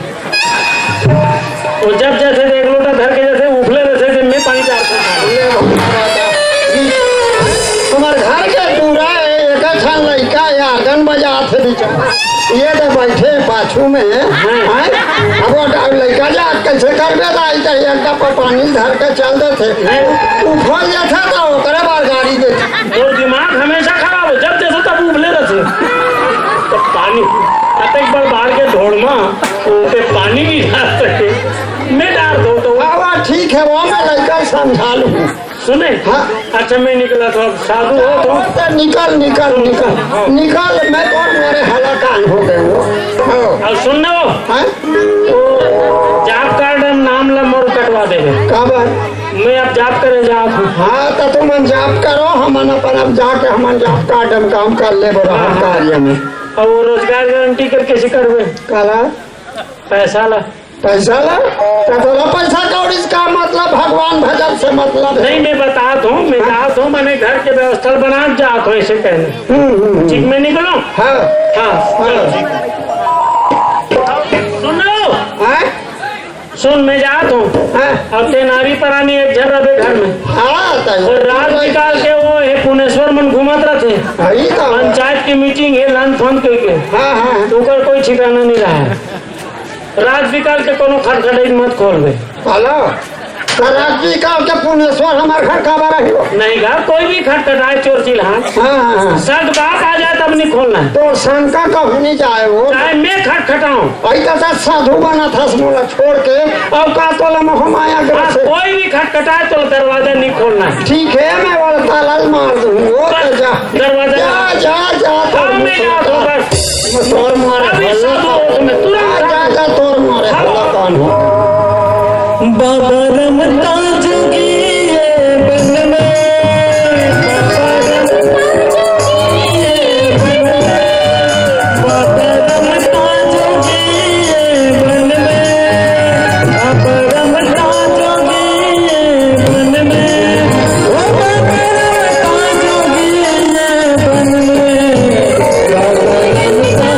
Speaker 1: वो जब जैसे एक लोटा धर के जैसे उफले वैसे मैं पानी डालता
Speaker 2: हमारे घर के टूरा एक अच्छा लड़का या आंगन बजा थे बेचारा ये तो बैठे पाछू में अब लड़का जा कैसे कर बेटा पर पानी धर के चल देते उफल जैसा था ओकरे बार गाड़ी देते
Speaker 1: और दिमाग हमेशा खराब हो जब जैसे तब उबले रहते तो पानी एक बार बाहर के ढोड़ में पे पानी भी डाल सके मैं डाल दो तो
Speaker 2: हाँ ठीक है वो मैं लड़का समझा लूँ
Speaker 1: सुने
Speaker 2: हाँ
Speaker 1: अच्छा मैं निकला था साधु हो तो
Speaker 2: निकल निकल निकल निकल मैं तो मेरे हलाकान हो गए वो
Speaker 1: अब सुनना हो तो जाप कार्ड नाम ला मोर कटवा देवे
Speaker 2: काबर
Speaker 1: मैं अब जाप करे जाप हूँ।
Speaker 2: हाँ तो तुम जाप करो हम अपन अब जाके हम जाप कार्ड हम काम कर ले बड़ा कार्य में
Speaker 1: और वो रोजगार गारंटी कर कैसे करवे?
Speaker 2: काला
Speaker 1: पैसा ला।
Speaker 2: पैसा ला तो बोला पैसा कौड़ी का मतलब भगवान भजन से मतलब है।
Speaker 1: नहीं मैं बताता हूँ मैंने घर के व्यवस्था बना जाता हूँ ऐसे कहने। ठीक मैं निकलूं?
Speaker 2: हाँ
Speaker 1: हाँ सुनो सुन मैं जात हूँ। अब ते नारी परानी एक झर रहे घर में और रात निकाल के वो है पुनेश्वर मन घूमत रहते। पंचायत की मीटिंग है लन फोन करके। तो कोई ठिकाना नहीं रहा है। रात निकाल के कोनो खटखटाई मत खोल दे।
Speaker 2: हेलो रात निकाल के पुनेश्वर हमारे घर का बारा
Speaker 1: नहीं गा कोई भी खटखटाए चोर चिल्हा सद बात आ जाए तब नहीं खोलना है।
Speaker 2: तो शंका कभी नहीं जाए वो
Speaker 1: चाहे मैं खटखटाऊं
Speaker 2: ऐसा साधु बना था मोला छोड़ के और का तोला मोहमाया ग्रह से
Speaker 1: कोई भी खटखटाए तो दरवाजा नहीं खोलना है।
Speaker 2: ठीक है मैं वाला ताला मार दूंगा। जा
Speaker 1: दरवाजा
Speaker 2: जा जा जा
Speaker 1: मैं जाता हूँ बस
Speaker 2: तोर मारे
Speaker 1: अभी साधु में तुरंत
Speaker 2: जा जा तोर मारे भला कौन हो
Speaker 1: बाबा रमता जोगी ये बन में बाबा रमता जोगी ये बन में बाबा रमता जोगी ये बन में बाबा रमता जोगी ये बन में बाबा रमता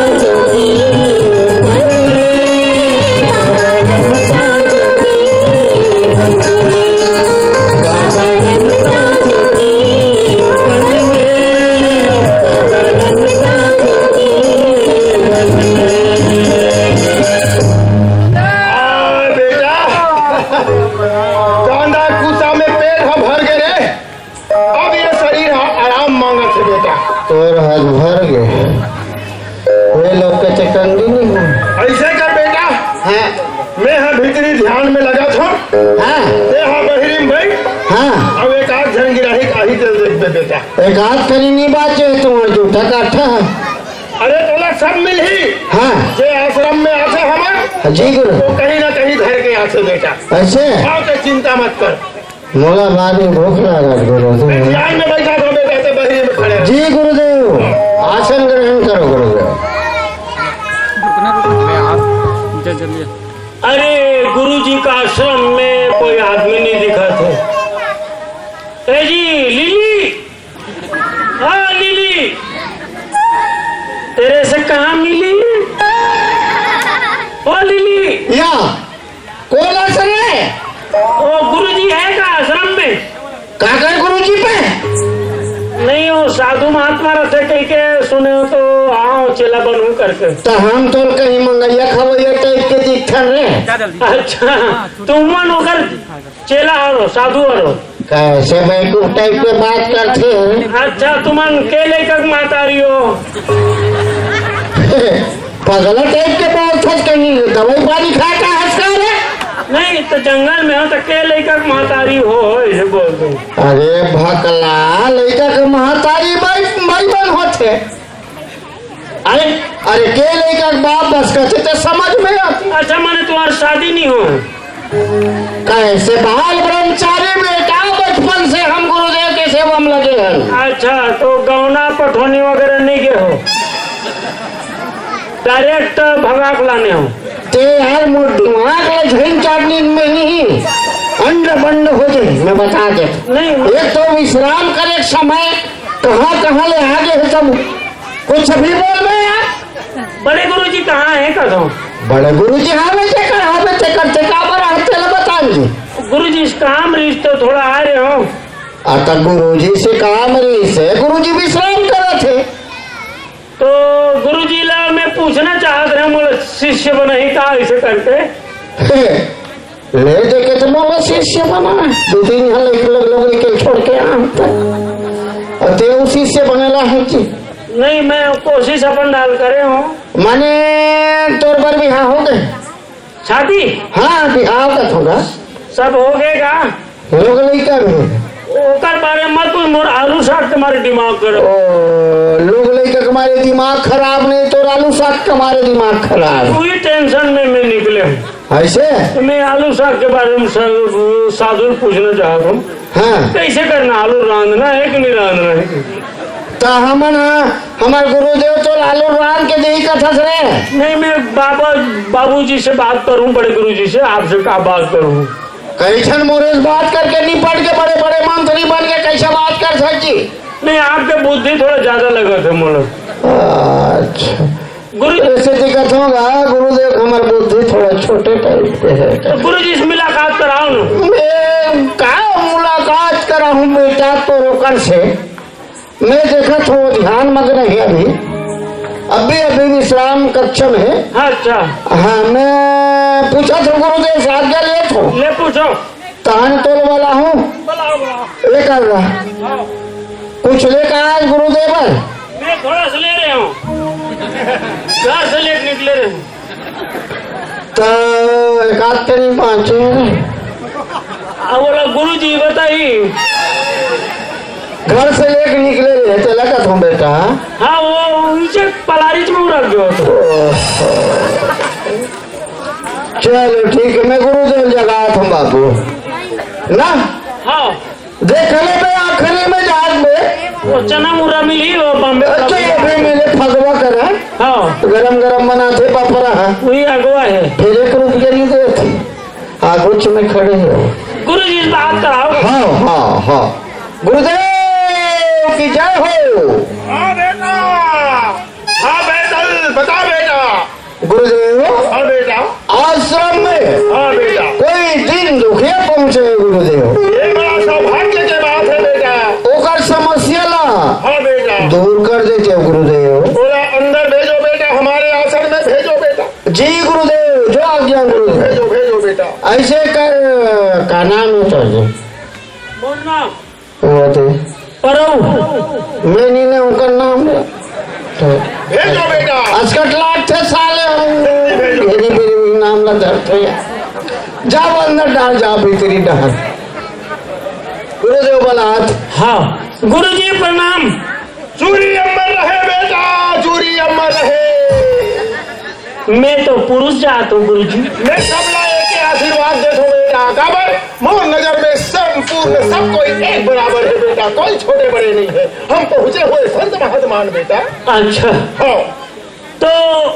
Speaker 1: जोगी
Speaker 2: तोर हाथ भर गए वे लोग के चकंदी नहीं हो
Speaker 4: ऐसे कर बेटा।
Speaker 2: हाँ
Speaker 4: मैं हाँ भीतरी ध्यान में लगा था।
Speaker 2: हाँ
Speaker 4: ते हाँ बहिरी में भाई
Speaker 2: हाँ
Speaker 4: अब एक आध जन गिराही काही दे दे बेटा।
Speaker 2: एक हाथ करी नहीं बात जो तुम्हारा जूठा काठा है।
Speaker 4: अरे तोला सब मिल ही
Speaker 2: हाँ
Speaker 4: जे आश्रम में आसे हमार
Speaker 2: जी गुरु
Speaker 4: तो कहीं ना कहीं धर के आसे बेटा।
Speaker 2: ऐसे
Speaker 4: आओ तो चिंता मत कर।
Speaker 2: मोला बाद में भूख लगा गुरु
Speaker 4: ध्यान में बैठा था बेटा ते बहिरी में खड़े रहो।
Speaker 2: जी गुरुदेव आसन ग्रहण करो गुरुदेव।
Speaker 1: अरे गुरुजी का आश्रम में कोई आदमी नहीं दिखा थे। ए जी लिली हाँ लिली तेरे से कहाँ मिली? ओ लिली
Speaker 2: या कौन आसन है?
Speaker 1: ओ गुरुजी है का आश्रम में?
Speaker 2: काकर गुरुजी पे
Speaker 1: नहीं हो साधु महात्मा रहते कह के सुने हो तो आओ चेला बनू करके।
Speaker 2: तो हम तो कहीं मंगैया खवैया टाइप के दिखा रहे।
Speaker 1: अच्छा तुम मन होकर चेला हो साधु हो
Speaker 2: कैसे बैकूफ टाइप के बात करते हैं?
Speaker 1: अच्छा तुमन के लेकर मातारी हो
Speaker 2: पगला टाइप के बात था कहीं दवाई पानी खाता हंसता है।
Speaker 1: नहीं तो जंगल में हो तो के लेकर महतारी हो ऐसे बोल दो।
Speaker 2: अरे भकला लड़का के महतारी भाई बन होते। अरे अरे के लड़का के बाप बस कहते तो समझ में आती।
Speaker 1: अच्छा माने तुम्हारी शादी नहीं हो?
Speaker 2: कैसे बाल ब्रह्मचारी बेटा बचपन से हम गुरुदेव के सेवा में लगे हैं।
Speaker 1: अच्छा तो गौना पठौनी वगैरह नहीं गए हो? डायरेक्ट भगाक लाने हो?
Speaker 2: ते यार दिमाग झीन चाटनी में नहीं अंड बंड हो जाए मैं बता दे।
Speaker 1: नहीं
Speaker 2: एक तो विश्राम करे समय कहाँ कहाँ ले आगे है सब कुछ भी बोल रहे यार।
Speaker 1: बड़े गुरुजी कहाँ है कदों?
Speaker 2: बड़े गुरुजी हाँ बेटे कर हाँ बेटे करते का पर चलो बताइए।
Speaker 1: गुरुजी इस काम रिश्ते तो थोड़ा आ रहे हो।
Speaker 2: आता गुरुजी से काम रही से गुरुजी विश्राम करे थे।
Speaker 1: तो गुरुजी ला मैं पूछना चाहत रहे मोला शिष्य बनाई का ऐसे करके
Speaker 2: ले देखे तो मोला शिष्य बना 2-3 लोग के छोड़ के और ते शिष्य बनेला है कि
Speaker 1: नहीं मैं कोशिश अपन डाल करे हूँ।
Speaker 2: माने तोर पर बिहार हो गए
Speaker 1: शादी?
Speaker 2: हाँ बिहार का थोड़ा
Speaker 1: सब हो गएगा
Speaker 2: लोग नहीं कर
Speaker 1: ओकर बारे मत कोई मोर आलू साग तुम्हारे दिमाग करो।
Speaker 2: लोग लेके तुम्हारे दिमाग खराब नहीं तो आलू साग तुम्हारे दिमाग खराब।
Speaker 1: कोई टेंशन में मैं निकले हूँ
Speaker 2: ऐसे
Speaker 1: तो मैं आलू साग के बारे में साधु पूछना चाहता हूँ।
Speaker 2: हाँ
Speaker 1: कैसे करना आलू रांधना है कि नहीं रांधना है?
Speaker 2: तो
Speaker 5: कहा मन हमारे गुरुदेव तो लालू राम के देही कथा रे।
Speaker 1: नहीं, मैं बाबूजी से बात करूं, बड़े गुरुजी से। आपसे क्या बात करूं?
Speaker 5: कैसन मोरेश बात करके नहीं पढ़ के बड़े बड़े मंत्री बन के कैसे बात कर सकती?
Speaker 1: नहीं, आपके बुद्धि थोड़ा ज्यादा लगा थे मोल।
Speaker 5: अच्छा,
Speaker 1: गुरु
Speaker 5: ऐसे दिक्कत होगा। गुरुदेव हमारे बुद्धि थोड़ा छोटे टाइप के है।
Speaker 1: तो गुरुजी से मुलाकात कराओ ना।
Speaker 5: मैं क्या मुलाकात करा हूँ बेटा तो रोकन से। मैं देखा थोड़ा ध्यान मग्न है अभी अभी विश्राम कक्षा में।
Speaker 1: अच्छा,
Speaker 5: हाँ, मैं पूछा था गुरुदेव से आज्ञा ले तो
Speaker 1: ले पूछो।
Speaker 5: कहानी तोल वाला हूँ लेकर रहा कुछ लेकर आज गुरुदेव है।
Speaker 1: मैं थोड़ा सा ले रहे हूँ, घर से लेट निकले रहे हूँ।
Speaker 5: तो एक आध के नहीं पहुंचे।
Speaker 1: अब बोला गुरुजी बताइए।
Speaker 5: घर से लेकर निकले रहे तो लगा था बेटा।
Speaker 1: हाँ, वो नीचे पलारी में रख दो।
Speaker 5: चलो ठीक है, मैं गुरुदेव जगह था बाबू ना।
Speaker 1: हाँ,
Speaker 5: देखने पे आखिरी में जहाज में
Speaker 1: वो चना मुरा मिली वो बॉम्बे।
Speaker 5: अच्छा, ये भी मेरे फगवा करा।
Speaker 1: हाँ,
Speaker 5: गरम गरम बनाते पापड़ा है।
Speaker 1: वही अगवा है।
Speaker 5: फिर एक रुपये नहीं देते आगुच में खड़े हो।
Speaker 1: गुरुजी से बात कराओ।
Speaker 5: हाँ हाँ हाँ, गुरुदेव की जय हो।
Speaker 4: हाँ बेटा, हाँ बेटा, बता बेटा।
Speaker 5: गुरुदेव
Speaker 4: हाँ बेटा,
Speaker 5: आश्रम में
Speaker 4: हाँ बेटा,
Speaker 5: कोई दिन दुखिया पहुंचे गुरुदेव।
Speaker 4: ये बड़ा सौभाग्य की बात है बेटा।
Speaker 5: ओकर समस्या ला
Speaker 4: हाँ बेटा,
Speaker 5: दूर कर देते हो गुरुदेव।
Speaker 4: बोला अंदर भेजो बेटा, हमारे आश्रम में भेजो बेटा।
Speaker 5: जी गुरुदेव, जो आज्ञा गुरुदेव।
Speaker 4: भेजो भेजो बेटा।
Speaker 5: ऐसे कर का नाम होता है
Speaker 1: बोलना
Speaker 5: वो थे
Speaker 1: परो।
Speaker 5: मैं नहीं ना उनका नाम है तो
Speaker 4: भेजो बेटा।
Speaker 5: अस्कट लाट थे साले मेरी मेरी नाम ला धरते जा अंदर डाल जा भीतरी डाल। गुरुदेव बलात।
Speaker 1: हाँ, गुरुजी प्रणाम।
Speaker 4: चूरी अमर रहे बेटा, चूरी अमर रहे।
Speaker 1: मैं तो पुरुष जात हूँ गुरुजी।
Speaker 4: मैं सब लाए के आशीर्वाद दे दो बेटा। काबर मोर नजर में संपूर्ण सब कोई एक बराबर है बेटा, कोई छोटे बड़े नहीं है। हम पहुँचे हुए संत महात्मान बेटा।
Speaker 1: अच्छा,
Speaker 4: हाँ,
Speaker 1: तो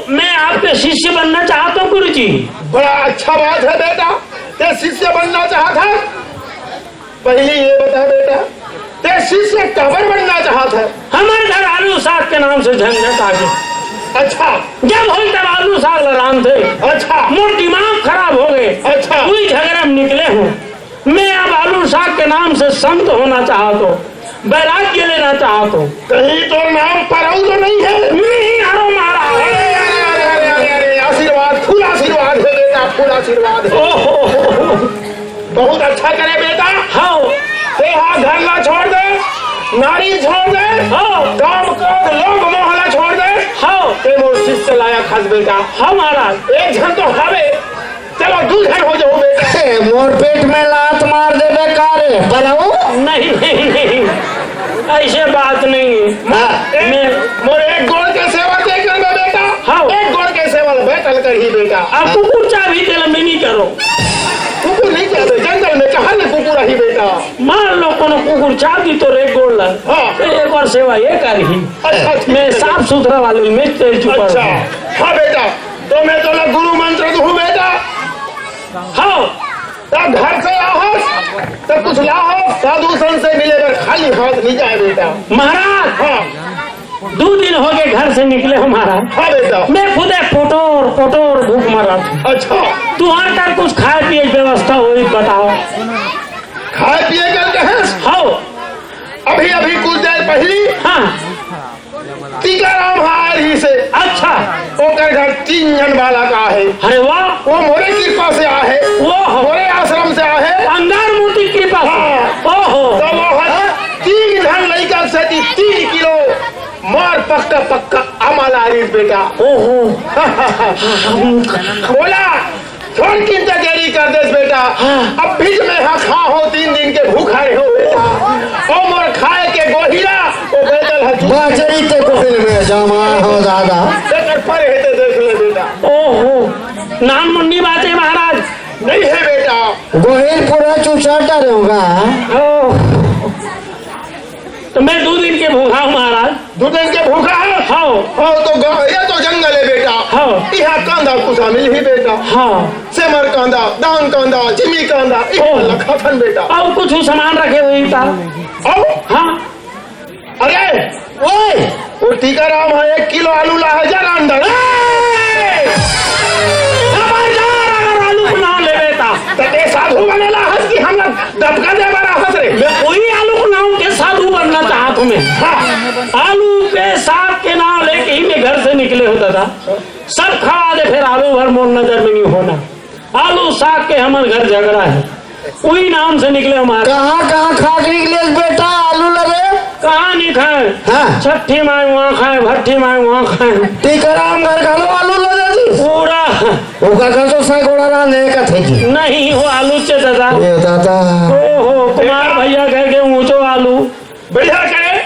Speaker 1: मैं आपके शिष्य बनना चाहता हूँ गुरुजी।
Speaker 4: बड़ा अच्छा बात है बेटा। ते शिष्य बनना चाहता, पहले ये बता बेटा, ते शिष्य कबर बनना चाहता।
Speaker 1: हमारे घर आलू साग के नाम से झंझट आ गई।
Speaker 4: अच्छा,
Speaker 1: जब हो तब आलू साग लड़ान थे।
Speaker 4: अच्छा,
Speaker 1: मोर दिमाग खराब हो गए।
Speaker 4: अच्छा।
Speaker 1: कोई झगड़ा में निकले हूँ। मैं अब आलू साग के नाम से संत होना चाहता हूँ, वैराग्य लेना चाहता हूँ।
Speaker 4: कहीं तो नाम परऊ तो नहीं है?
Speaker 1: नहीं हरो महाराज।
Speaker 4: अरे आशीर्वाद, फुल आशीर्वाद है बेटा, फुल आशीर्वाद है।
Speaker 1: ओहो,
Speaker 4: बहुत अच्छा करे बेटा।
Speaker 1: हाँ
Speaker 4: ते हाँ घर ना छोड़ दे, नारी छोड़ दे,
Speaker 1: हाँ
Speaker 4: काम क्रोध लोभ मोहला छोड़ दे।
Speaker 1: हाँ
Speaker 4: ते मोर शिष्य लाया खास बेटा।
Speaker 1: हाँ महाराज।
Speaker 4: एक झन तो हवे, चलो दूसर हो जाओ बेटा।
Speaker 5: मोर पेट में लात मार दे बेकार पलाऊ।
Speaker 1: नहीं नहीं नहीं, ऐसे बात नहीं है। मैं
Speaker 4: मोर एक गोड़ के सेवा दे कर मैं बेटा।
Speaker 1: हाँ।
Speaker 4: एक गोड़ के सेवा बैठल कर ही बेटा।
Speaker 1: अब कुकुर चाबी तेल में नहीं करो।
Speaker 4: कुकुर नहीं कहते, जंगल में कहा न कुकुर ही बेटा।
Speaker 1: मान लो कोनो कुकुर चाबी तो रे गोड़ ला।
Speaker 4: हाँ।
Speaker 1: तो एक और सेवा ये कर ही।
Speaker 4: अच्छा, ठीक
Speaker 1: मैं
Speaker 4: है।
Speaker 1: साफ सुथरा वाले में तेज चुका
Speaker 4: अच्छा,
Speaker 1: हूँ।
Speaker 4: हाँ बेटा, तो मैं तो ना गुरु मंत्र दूँ बेटा।
Speaker 1: हाँ,
Speaker 4: तब घर से आहस, तब कुछ लाहो, साधु संत से मिलेगा, खाली हाथ नहीं जाए बेटा।
Speaker 1: महाराज
Speaker 4: हाँ
Speaker 1: 2 दिन हो गए घर से निकले हो महाराज।
Speaker 4: हाँ बेटा।
Speaker 1: मैं खुदे पोटोर पोटोर भूख मर रहा था।
Speaker 4: अच्छा,
Speaker 1: तुम्हारे तक कुछ खाए पिए की व्यवस्था हुई बताओ।
Speaker 4: खाए पिए कर कहे?
Speaker 1: हाँ
Speaker 4: अभी अभी कुछ देर पहली
Speaker 1: हाँ।
Speaker 4: टीकाराम हार ही से।
Speaker 1: अच्छा,
Speaker 4: ओकर घर 3 जन बालक का है।
Speaker 1: अरे वाह,
Speaker 4: वो मोरे कृपा से आहे,
Speaker 1: वो
Speaker 4: मोरे आश्रम से आहे।
Speaker 1: अंगार मूर्ति कृपा से।
Speaker 4: हाँ।
Speaker 1: ओहो,
Speaker 4: तो वो 3 जन लड़का से 3 किलो मार पक्का अमालारी बेटा।
Speaker 1: ओहो,
Speaker 4: बोला छोड़ किंतु देरी कर दे बेटा। अब बीच में हाँ खा हो 3 दिन के भूखा रहे हो बेटा। ओ मोर खाए के गोहिरा ओ बेदल है
Speaker 5: बाजरी ते कुफिल में जमा हो दादा।
Speaker 4: लेकर पर हेते देख ले बेटा।
Speaker 1: ओहो, नाम मुंडी बात है महाराज।
Speaker 4: नहीं है बेटा।
Speaker 5: गोहिल पूरा चूसाटा रहूंगा।
Speaker 1: तो मैं 2 दिन के भूखा हूँ महाराज।
Speaker 4: 2 दिन के भूखा है?
Speaker 1: हाँ
Speaker 4: हाँ तो ये तो जंगल है बेटा।
Speaker 1: हाँ।
Speaker 4: यहाँ कांदा कुछ मिल ही बेटा।
Speaker 1: हाँ
Speaker 4: सेमर कांदा, दान कांदा, जिमी कांदा, लखा थन बेटा।
Speaker 1: और कुछ सामान रखे हुए था। हाँ
Speaker 4: अरे ओए वो टीकाराम है 1 किलो आलू ला है जरा अंदर।
Speaker 1: आलू बना ले बेटा
Speaker 4: ते साधु बनेला हंस की हम लोग दबका दे बड़ा हंस रे।
Speaker 1: मैं वही आलू के नाम के साधु बनना चाहता हूँ मैं। हाँ। आलू के साग के नाम लेके ही मैं घर से निकले होता था। सब खा दे फिर आलू भर मोर नजर में नहीं होना। आलू साग के हमारे घर झगड़ा है वही नाम से निकले हमारे।
Speaker 5: कहाँ खा के निकले बेटा आलू लगे?
Speaker 1: कहाँ नहीं खाए?
Speaker 5: हाँ।
Speaker 1: छठी माई वहाँ खाए, भट्टी माई वहाँ खाए।
Speaker 5: टीकाराम घर घलो आलू लगे जी
Speaker 1: पूरा
Speaker 5: ओका घर तो सैकड़ा रांधे का थे जी।
Speaker 1: नहीं हो आलू से दादा।
Speaker 5: ये दादा
Speaker 1: ओहो कुमार भैया कह के ऊँचो आलू
Speaker 4: बढ़िया करे।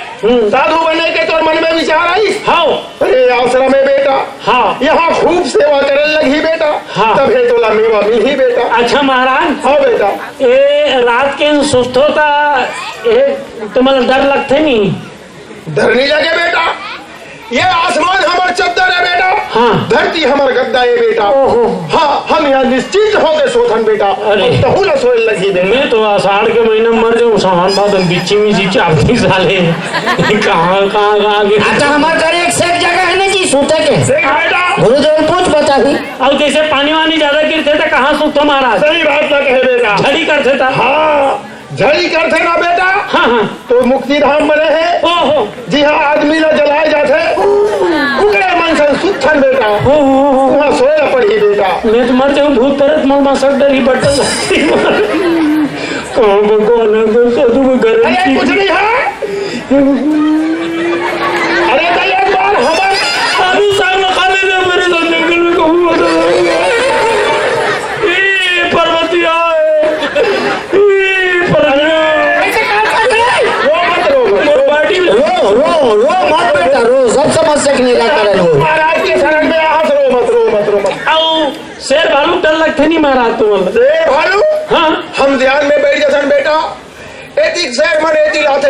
Speaker 4: साधु बनने के तो मन में विचार आई।
Speaker 1: हाँ
Speaker 4: अरे आश्रम में बेटा।
Speaker 1: हाँ
Speaker 4: यहाँ खूब सेवा करने लगी बेटा।
Speaker 1: हाँ।
Speaker 4: तब है तो मेवा मिल ही बेटा।
Speaker 1: अच्छा महाराज।
Speaker 4: हाँ बेटा।
Speaker 1: ये रात के सुस्त होता तुम्हारा डर लगते नहीं?
Speaker 4: डर नहीं लगे बेटा। ये आसमान हमार चद्दर है बेटा।
Speaker 1: हाँ।
Speaker 4: धरती हमार गद्दा है बेटा।
Speaker 1: ओहो।
Speaker 4: हाँ हम यहाँ निश्चिंत होके सोथन बेटा।
Speaker 1: अरे।
Speaker 4: तहु न सोए लगी बेटा।
Speaker 1: मैं तो आषाढ़ के महीने में मर जाऊँ सामान बाद बिच्ची में जी चापी साले कहाँ के।
Speaker 5: अच्छा हमारे घर एक से एक जगह है ना जी सूते के।
Speaker 4: देख बेटा
Speaker 5: गुरुदेव पूछ बता ही।
Speaker 1: और जैसे पानी वानी ज्यादा गिरते थे कहाँ सूखते महाराज?
Speaker 4: सही बात ना कहे बेटा।
Speaker 1: झड़ी करते था।
Speaker 4: हाँ झड़ी करते ना बेटा।
Speaker 1: हाँ हाँ
Speaker 4: तो मुक्ति धाम बने हैं।
Speaker 1: ओहो
Speaker 4: जी हाँ आदमी ना जलाए जाते उगड़े मन से सुथन बेटा।
Speaker 1: ओहो
Speaker 4: वहाँ सोए पड़ी बेटा।
Speaker 1: मैं तो मर जाऊँ भूत प्रेत मर सब डर ही बटल कहाँ भगवान साधु में घर
Speaker 4: अरे कुछ नहीं है। अरे भाई एक बार हमारे
Speaker 1: अभी साग खा लेना मेरे साथ जंगल में कहूँ पर्वतिया
Speaker 5: रो मत बेटा रो सब समस्या के निराकरण हो।
Speaker 4: महाराज के शरण में आहत रो मत।
Speaker 1: शेर भालू डर लगते नहीं महाराज तुम्हारा?
Speaker 4: शेर भालू?
Speaker 1: हाँ
Speaker 4: हम ध्यान में बैठ जाते बेटा। एती शेर मन एती लाते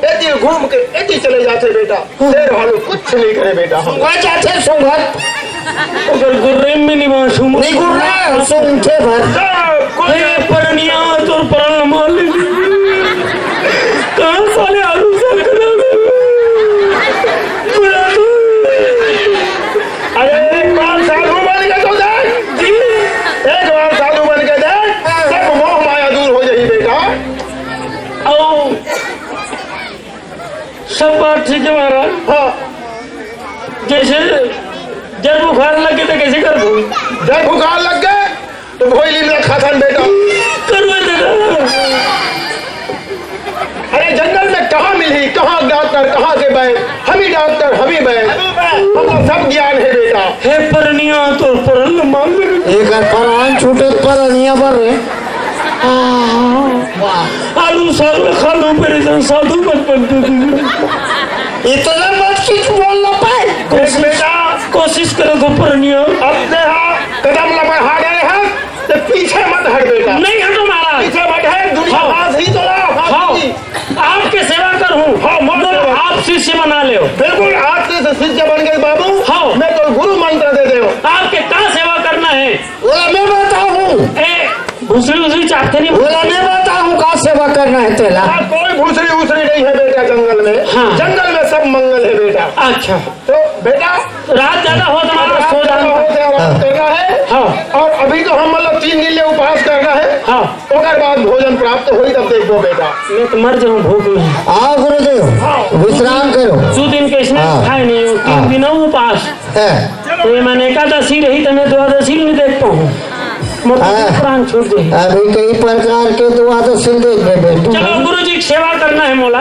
Speaker 4: एती घूम के एती चले जाते बेटा। शेर भालू कुछ नहीं करे बेटा। हम
Speaker 5: वह जाते सुंघत
Speaker 1: अगर गुर्रे में नहीं मासूम
Speaker 5: नहीं गुर्रा सुंघते भर।
Speaker 1: परनिया तो प्राण माल कहाँ साले आलू साल
Speaker 4: अरे एक बार साधु बन के तो देख जी। एक बार साधु बन के देख सब मोह माया दूर हो जाएगी बेटा।
Speaker 1: और सब बात ठीक है महाराज।
Speaker 4: हाँ
Speaker 1: जैसे जब बुखार लगे तो कैसे कर दूँ?
Speaker 4: जब बुखार लग गए तो भोईली में खाथन बेटा।
Speaker 1: करवा देना।
Speaker 4: अरे जंगल में कहाँ मिली कहाँ डॉक्टर कहाँ के बैठ हम ही डॉक्टर हम ही बैठ हमको सब ज्ञान है बेटा।
Speaker 1: हे परनिया तो परन मांग
Speaker 5: एक परान छूटे परनिया पर रे।
Speaker 1: आलू साल में खा लो परेशान साधु मत बनते
Speaker 5: इतना मत कुछ बोल ना पाए।
Speaker 4: देख बेटा
Speaker 1: कोशिश करो तो परनिया
Speaker 4: अपने कदम लगा रहे हैं तो पीछे मत हट बेटा।
Speaker 1: नहीं हटो महाराज।
Speaker 4: पीछे मत है दुनिया
Speaker 1: हाँ।
Speaker 4: हाथ ही तो
Speaker 1: हाँ आपके सेवा करूँ।
Speaker 4: हाँ,
Speaker 1: आप शिष्य बना ले।
Speaker 4: बिल्कुल आज से शिष्य बन गए बाबू।
Speaker 1: हाँ।
Speaker 4: मैं तो गुरु मंत्र दे दे।
Speaker 1: आपके कहाँ सेवा करना है?
Speaker 5: बोला मैं बताऊँ।
Speaker 1: दूसरी चाहते नहीं।
Speaker 5: बोला मैं बताऊँ कहाँ सेवा करना है तेला।
Speaker 4: कोई भूसरी उसरी नहीं है बेटा जंगल में।
Speaker 1: हाँ।
Speaker 4: जंगल में सब मंगल है बेटा।
Speaker 1: अच्छा
Speaker 4: तो बेटा
Speaker 1: रात ज्यादा हो तुम्हारा सो जाना
Speaker 4: करना है।
Speaker 1: हाँ।
Speaker 4: और अभी तो हम मतलब 3 दिन लिए उपवास करना है।
Speaker 1: हाँ।
Speaker 4: उसके बाद भोजन प्राप्त हुई तब देखो बेटा।
Speaker 1: मैं तो मर जाऊँ भूख में।
Speaker 5: हाँ गुरुदेव विश्राम करो।
Speaker 1: 2 दिन के इसमें
Speaker 5: हाँ।
Speaker 1: खाए नहीं हो 3 दिनों उपास।
Speaker 5: है
Speaker 1: तो ये मैंने एकादशी रही तो मैं द्वादशी नहीं देख पाऊँ।
Speaker 5: हाँ।
Speaker 1: प्राण छूट जाए।
Speaker 5: अभी कई प्रकार के दुआ तो सिल देख रहे बेटू।
Speaker 1: चलो गुरु जी की सेवा करना है मोला।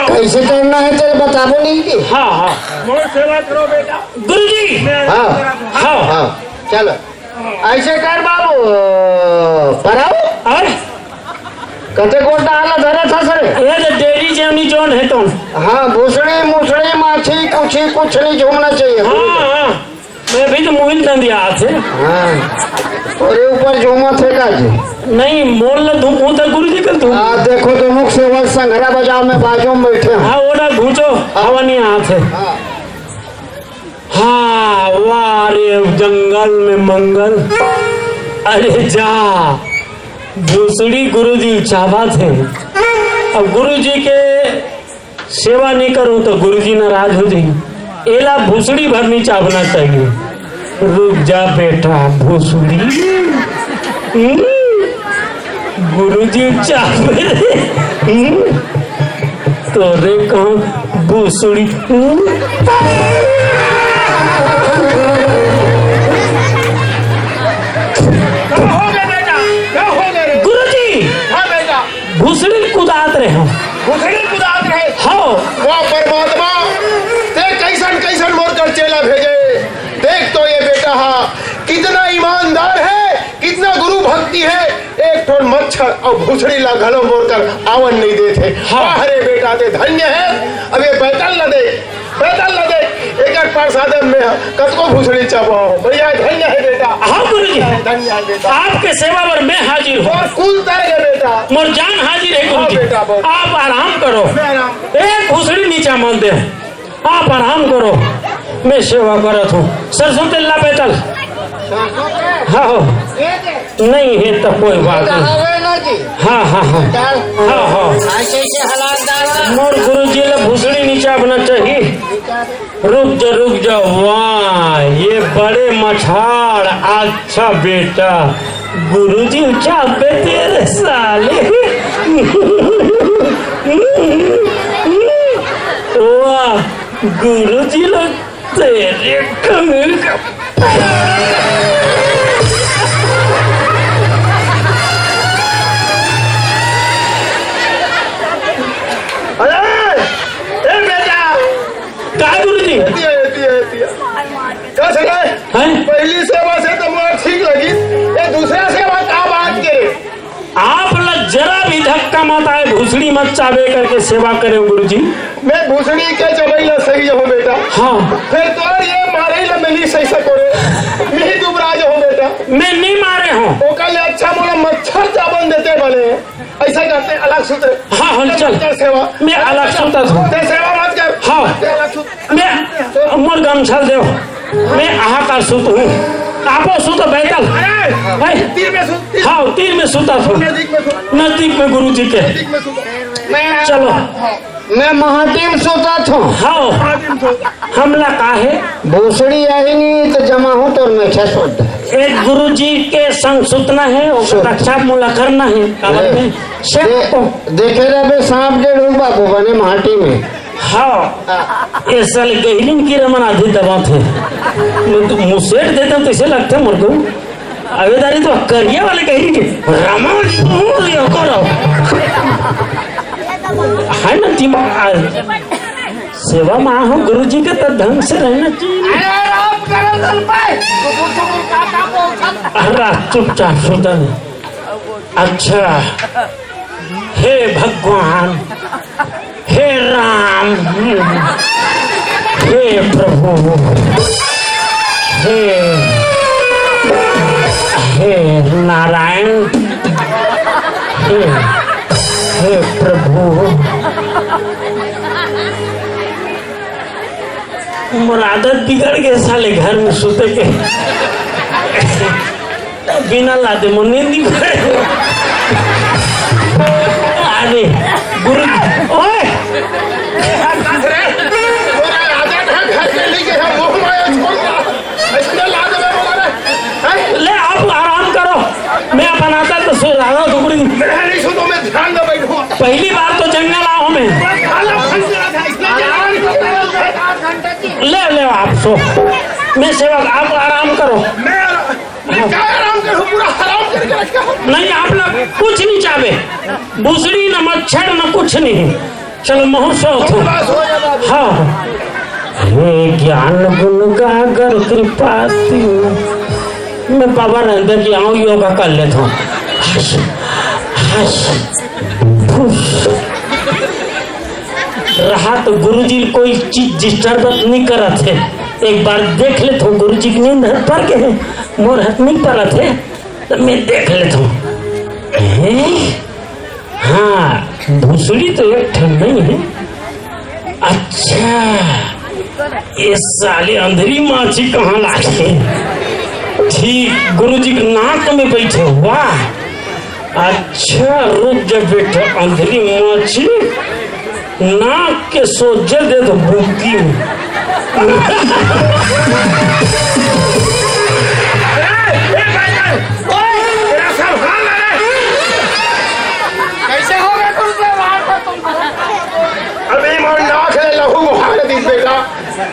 Speaker 5: कैसे करना है तेरे बताबो नहीं की।
Speaker 1: हाँ हाँ
Speaker 4: मोर सेवा करो बेटा।
Speaker 1: गुरु जी।
Speaker 5: हाँ
Speaker 1: हाँ
Speaker 5: हाँ चलो ऐसे कर बाबू पराओ
Speaker 1: अरे
Speaker 5: कते गोटा आला धरे था सर।
Speaker 1: ये जो डेरी जेवनी जोन है तुम।
Speaker 5: हाँ भूसड़ी मुसड़ी माछी कुछ नहीं झूमना चाहिए।
Speaker 1: हाँ हाँ मैं भी तो मोहिल दंदिया हाथ है।
Speaker 5: हाँ अरे ऊपर झूमा थे का जी?
Speaker 1: नहीं मोल न धूप होता गुरु जी कर धूप।
Speaker 5: देखो तो मुख से वह संघरा बाजार में बाजू में बैठे हैं।
Speaker 1: हाँ ओला घूचो हवा नहीं हाथ है। हाँ वाह रे जंगल में मंगल। अरे जा भूसड़ी गुरु जी चाहवा थे। अब गुरु जी के सेवा नहीं करूं तो गुरु जी नाराज हो जाएंगे। एला भूसड़ी भरनी चाहना चाहिए। रुक जा बेटा भूसड़ी। गुरु जी चाहे तो रे कहाँ भूसड़ी। भूसड़ी कुदात रहे हो।
Speaker 4: भूसड़ी कुदात रहे
Speaker 1: हो
Speaker 4: वाह परमात्मा ते कैसन कैसन मोर कर चेला भेजे। देख तो ये बेटा कितना ईमानदार है, कितना गुरु भक्ति है। एक ठोर मच्छर और भूसड़ी ला घलो मोर कर आवन नहीं देते। हाँ अरे बेटा ते धन्य है। अब ये बैतल न दे एक प्रसाद में कसको भूसड़ी चाहो भैया धन्य है बेटा।
Speaker 1: हाँ गुरु जी
Speaker 4: धन्य है बेटा।
Speaker 1: आपके सेवा पर मैं हाजिर हूँ।
Speaker 4: और कुल तरह बेटा
Speaker 1: मोर जान हाजिर है गुरु जी।
Speaker 4: हाँ बेटा, बहुत।
Speaker 1: आप आराम करो। एक भूसड़ी नीचा मान दे। आप आराम करो मैं सेवा करत हूँ। सरसों तेल ला बेतल। हाँ हो नहीं है तो कोई बात नहीं। हाँ हाँ हाँ हाँ हाँ मोर गुरु जी ले भूसड़ी नीचा बना चाहिए। रुक जा वाह ये बड़े मछाड़। अच्छा बेटा गुरु जी चापे तेरे साले। वाह गुरु जी लोग तेरे कमर का।
Speaker 4: पहली सेवा से तो मुझे ठीक लगी। ये दूसरा सेवा का बात करे।
Speaker 1: आप लोग जरा भी धक्का मत आए भूसड़ी मत चाबे करके सेवा करे गुरु जी।
Speaker 4: मैं भूसड़ी के चबैला सही हो बेटा।
Speaker 1: हाँ
Speaker 4: फिर तो ये मारे ला मिली सही सकोरे मिही दुबराज हो बेटा।
Speaker 1: मैं नहीं मारे हूँ।
Speaker 4: वो कल अच्छा मोला मच्छर चाबन देते भले ऐसा करते अलग सूत्र।
Speaker 1: हाँ हाँ चल
Speaker 4: सेवा
Speaker 1: मैं अलग सूत्र
Speaker 4: सेवा मत कर।
Speaker 1: हाँ मैं मोर गमछल दे मैं आहा का सूत हूँ। आपो सूत बैठल।
Speaker 4: तीर में सूत।
Speaker 1: हाँ तीर में सूता था नजदीक में गुरु जी के। चलो
Speaker 5: मैं महाटीम सोता था।
Speaker 1: हाँ हमला का है
Speaker 5: भूसड़ी आई नहीं तो जमा हो तो मैं छह सोता।
Speaker 1: एक गुरु जी के संग सुतना है और रक्षा मुला करना है।
Speaker 5: देखे रहे सांप डेढ़ बाबू बने माटी में।
Speaker 1: हाँ ये साल गहरीन की रमन आधी दबा थे। मैं तो मुसेट देता हूँ तो इसे लगता है मुर्गो अवेदारी तो करिया वाले गहरी के रमन करो है ना टीम। सेवा माँ हो गुरु जी के तो ढंग से रहना चाहिए। चुपचाप सुनता नहीं। अच्छा हे भगवान हे राम हे प्रभु हे नारायण हे प्रभु। मुरादत बिगड़ गए साले घर में सोते के बिना लादे मुन्ने नहीं करे। अरे गुरु ओए ले आप आराम करो मैं बनाता तो सो रहा टुकड़ी। पहली बार तो जंगल आओ मैं। ले आप सो मैं सेवा आप आराम करो।
Speaker 4: आराम करो पूरा हराम करके रखा।
Speaker 1: नहीं आप लोग कुछ नहीं चाहे भूसड़ी न मच्छर न कुछ नहीं। चलो महोत्सव हाँ हे ज्ञान गुण गागर कृपा मैं बाबा अंदर की आऊँ योगा कर लेता हूँ। रहा तो गुरु जी कोई चीज डिस्टर्ब नहीं कर रहे थे। एक बार देख ले तो गुरु जी की नींद पर के मोर हाथ नहीं पर थे तो मैं देख लेता हूँ। हाँ भूसड़ी तो एक ठन नहीं है। अच्छा ये साले अंधेरी माछी कहाँ लागे? ठीक गुरुजी के नाक में बैठे। वाह अच्छा रुक जा बेटा, अंधेरी माछी नाक के सोजे दे तो भूखी
Speaker 4: कैसे हो गए अभी मोर नाक है लहू मुहार दी बेटा,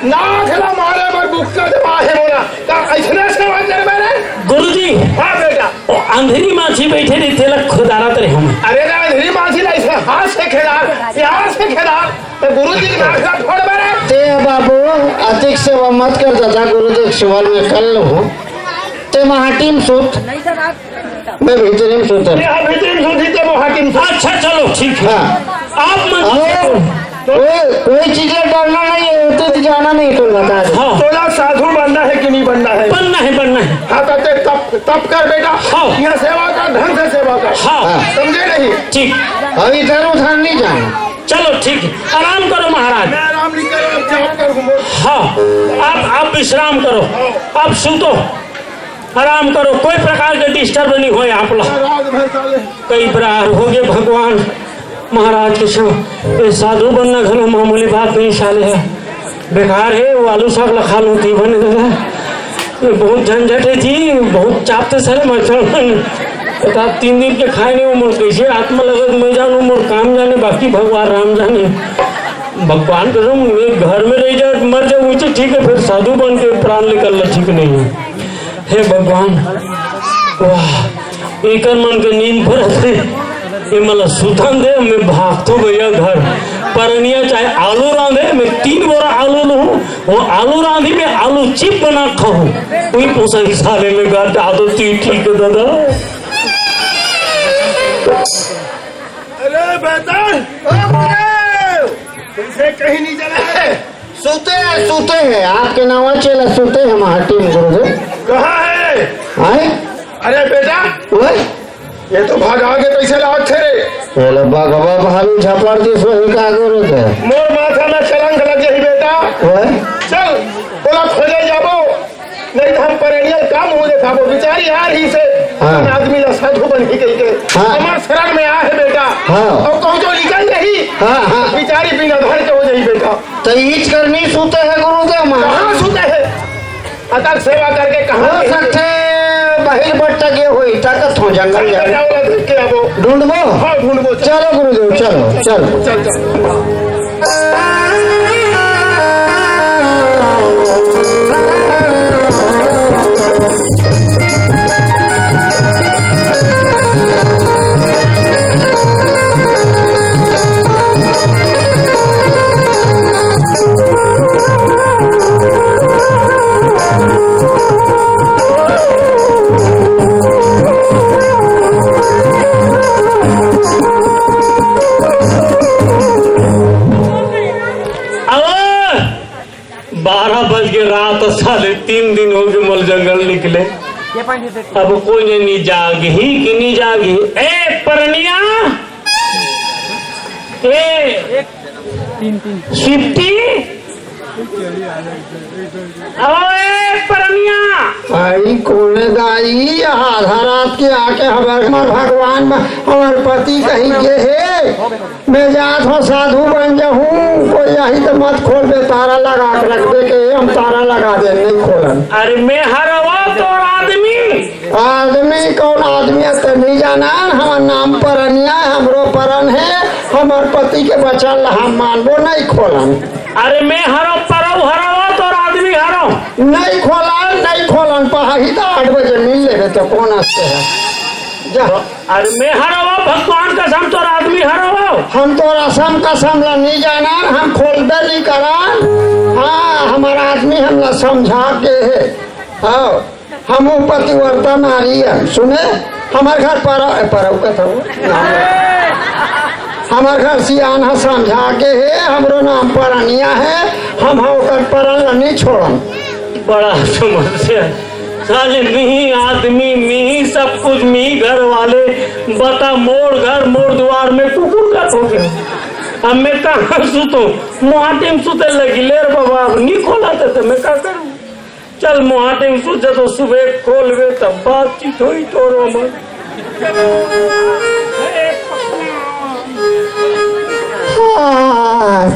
Speaker 4: नाक ला मारे पर बुक्का दबा है मोरा का ऐसने से वंदर मेरे
Speaker 1: गुरुजी।
Speaker 4: हां बेटा
Speaker 1: ओ अंधेरी माछी बैठे रही थे खुदारा तेरे हम।
Speaker 4: अरे ना अंधेरी माछी ला ऐसे हाथ से खेला प्यार से खेला तो गुरुजी के नाक ला छोड़ मेरे।
Speaker 5: ते बाबू अधिक सेवा मत कर दादा, गुरुदेव सवाल में कर लो। ते महाटीम सूत मैं भीतरी में सूत है।
Speaker 4: यहां भीतर सुधी ते मोहाटिम से।
Speaker 1: अच्छा चलो ठीक है।
Speaker 5: हाँ
Speaker 1: आप
Speaker 5: और कोई चीजें डरना नहीं है, तो जाना नहीं तो बता दे।
Speaker 1: हाँ
Speaker 4: तोला साधु बनना है कि नहीं बनना है?
Speaker 1: बनना है बनना है।
Speaker 4: हाँ तो ते तप कर बेटा।
Speaker 1: हाँ।
Speaker 4: यहाँ सेवा कर, ढंग से सेवा कर।
Speaker 1: हाँ
Speaker 4: समझे नहीं?
Speaker 1: ठीक
Speaker 5: अभी इधर उधर नहीं जाना।
Speaker 1: चलो ठीक है, आराम करो महाराज।
Speaker 4: मैं आराम नहीं कर रहा, जाप कर घूमो।
Speaker 1: हाँ आप विश्राम करो, आप सूतो आराम करो, कोई प्रकार के डिस्टर्ब नहीं हो आप लोग।
Speaker 4: रात भर साले
Speaker 1: कई प्रकार हो गए भगवान महाराज के संग। ये साधु बनना घर मामूली बात नहीं साले है, बेकार है। वो आलू साग लखा लो थी बने ये बहुत झंझट है थी, बहुत चापते सारे मच्छर 3 दिन के खाए नहीं उम्र कैसे आत्मा लगे मैं जानू मोर काम जाने, बाकी भगवान राम जाने। भगवान कसम मैं घर में रह जाए मर जाऊँ मुझे ठीक है, फिर साधु बन के प्राण निकलना ठीक नहीं है। हे भगवान वाह एक मन के नींद पर ये मतलब सुथन दे, मैं भाग तो भैया घर परनिया चाहे आलू रांधे मैं 3 बोरा आलू लूँ, वो आलू रांधी में आलू चिप बना खाऊं, कोई पोसा ही साले में गाड़ आदत ठीक है दादा।
Speaker 4: अरे बेटा तुमसे कहीं नहीं चला है?
Speaker 5: सूते हैं आपके नाम चेला सूते हैं महाटीम गुरुदेव।
Speaker 4: कहाँ है?
Speaker 5: आए
Speaker 4: अरे बेटा
Speaker 5: वही
Speaker 4: ये तो भागा के कैसे लाग थे रे?
Speaker 5: बोले भगवा भाभी झपड़ दी सोही का गुरुदेव।
Speaker 4: मोर माथा में कलंक लग गई बेटा।
Speaker 5: वही
Speaker 4: चल बोला खोजे जाबो नहीं तो हम पेरेनियल काम हो देखा वो बेचारी आ रही से।
Speaker 5: हाँ।
Speaker 4: आदमी ला साधु बन ही गई के।
Speaker 5: हाँ।
Speaker 4: हमार शरण में आ है बेटा।
Speaker 5: हाँ।
Speaker 4: और कहूँ तो निकल नहीं।
Speaker 5: हाँ हाँ
Speaker 4: बेचारी बिना धर के हो जाई बेटा।
Speaker 5: तो ईच करनी सूते है गुरुदेव
Speaker 4: कहाँ
Speaker 5: महाराज।
Speaker 4: सुते है? अतक सेवा करके
Speaker 5: हो
Speaker 4: कहाँ
Speaker 5: सकते बहिर बट्टा के हुई ताकत हो जंगल जाए
Speaker 4: देख के आबो।
Speaker 5: ढूंढबो।
Speaker 4: हाँ ढूंढबो।
Speaker 5: चलो गुरुदेव चलो चलो
Speaker 4: चल चल।
Speaker 1: रात साले 3 दिन हो गए मल जंगल निकले, अब कोई नहीं जागी कि नहीं जागी। ए परनिया ए स्विफ्टी परनिया
Speaker 2: आई कौन दाई आधा रात के आके हमारे भगवान हमारे पति कहीं के है मैं जात हो साधु बन जाऊँ कोई यही तो मत खोल दे तारा लगा के रख दे के हम तारा लगा दे नहीं खोलन।
Speaker 1: अरे मैं हरवा तो
Speaker 2: आदमी कौन आदमी है तो नहीं जाना हमार नाम परनिया हमरो परन है हमार पति के बचल हम मानबो नहीं खोलन।
Speaker 1: अरे मैं हरो परव हरवा तो आदमी हरो
Speaker 2: नहीं खोलन पहाड़ी तो 8 बजे मिल ले तो कौन आते है जा।
Speaker 1: अरे मैं हरवा भगवान कसम तो आदमी हरवा
Speaker 2: हम तो रसम कसम ला नहीं जाना हम खोलबे नहीं करान। हाँ हमारा आदमी हमला समझा के है। हाँ हम पतिव्रता नारी है सुने हमारे घर परव का था हमारे घर सियान है समझा के है हमरो नाम परनिया है हम होकर परन नहीं छोड़न।
Speaker 1: बड़ा समस्या साले मी आदमी मी सब सब कुछ मी घर वाले बता, मोड़ घर मोड़ द्वार में कुकुर का हो गया। अब मैं कहाँ सुतूं? मुहाटी में सुते लगी लेर बाबा, नहीं खोला था मैं क्या करूं? चल मुहाटी में सुते तो सुबह खोल गए तब बातचीत हुई तोरो में।